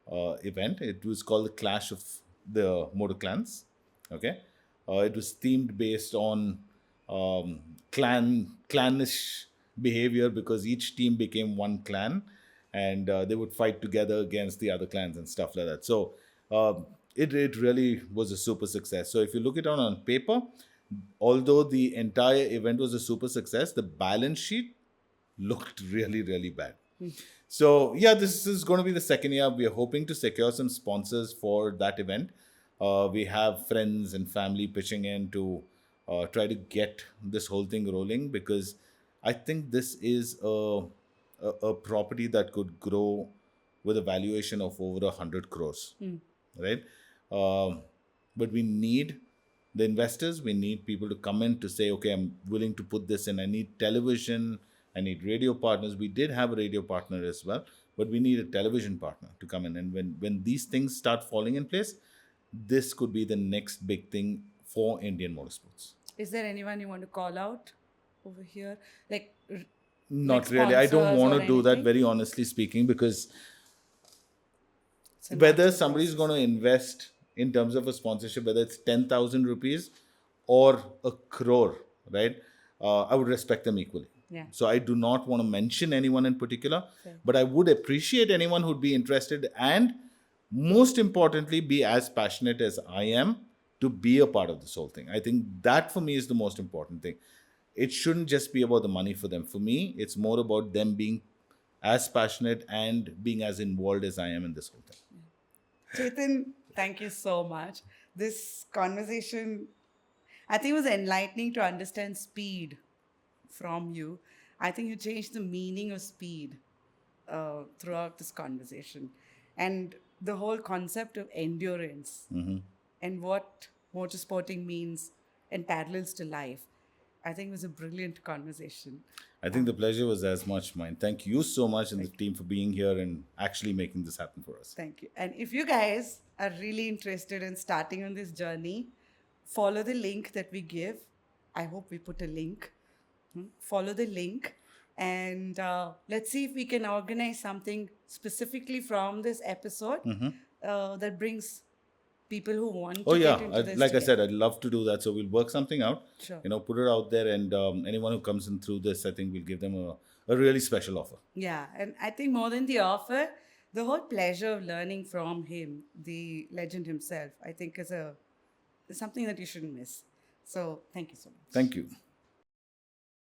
event. It was called the Clash of the Motor Clans. Okay, it was themed based on clanish behavior, because each team became one clan, and they would fight together against the other clans and stuff like that. So it really was a super success. So if you look it on paper, although the entire event was a super success, the balance sheet looked really, really bad. So yeah, this is going to be the second year. We are hoping to secure some sponsors for that event. We have friends and family pitching in to try to get this whole thing rolling, because I think this is a property that could grow with a valuation of over 100 crores, right? Um, but we need the investors, we need people to come in to say, okay, I'm willing to put this in. I need television, I need radio partners. We did have a radio partner as well, but we need a television partner to come in. And when these things start falling in place, this could be the next big thing for Indian motorsports. Is there anyone you want to call out over here? Like Not really. I don't sponsors want or to do that, anything? very honestly speaking, because It's a whether natural somebody is process. going to invest in terms of a sponsorship, whether it's 10,000 rupees or a crore, right? I would respect them equally. Yeah. So I do not want to mention anyone in particular, Fair. but I would appreciate anyone who'd be interested, and most importantly, be as passionate as I am to be a part of this whole thing. I think that for me is the most important thing. It shouldn't just be about the money for them. For me, it's more about them being as passionate and being as involved as I am in this whole thing. Chetan, thank you so much. This conversation, I think, was enlightening to understand speed from you. I think you changed the meaning of speed throughout this conversation. And the whole concept of endurance and what motorsporting means and parallels to life, I think was a brilliant conversation. I think the pleasure was as much mine. Thank you so much, and the team, for being here and actually making this happen for us. Thank you. And if you guys are really interested in starting on this journey, follow the link that we give. I hope we put a link. Follow the link, and let's see if we can organize something specifically from this episode that brings people who want Oh to yeah, get into this. like I together. said, I'd love to do that. So we'll work something out. Sure. Put it out there, and anyone who comes in through this, I think we'll give them a really special offer. Yeah, and I think more than the offer, the whole pleasure of learning from him, the legend himself, I think is something that you shouldn't miss. So thank you so much. Thank you.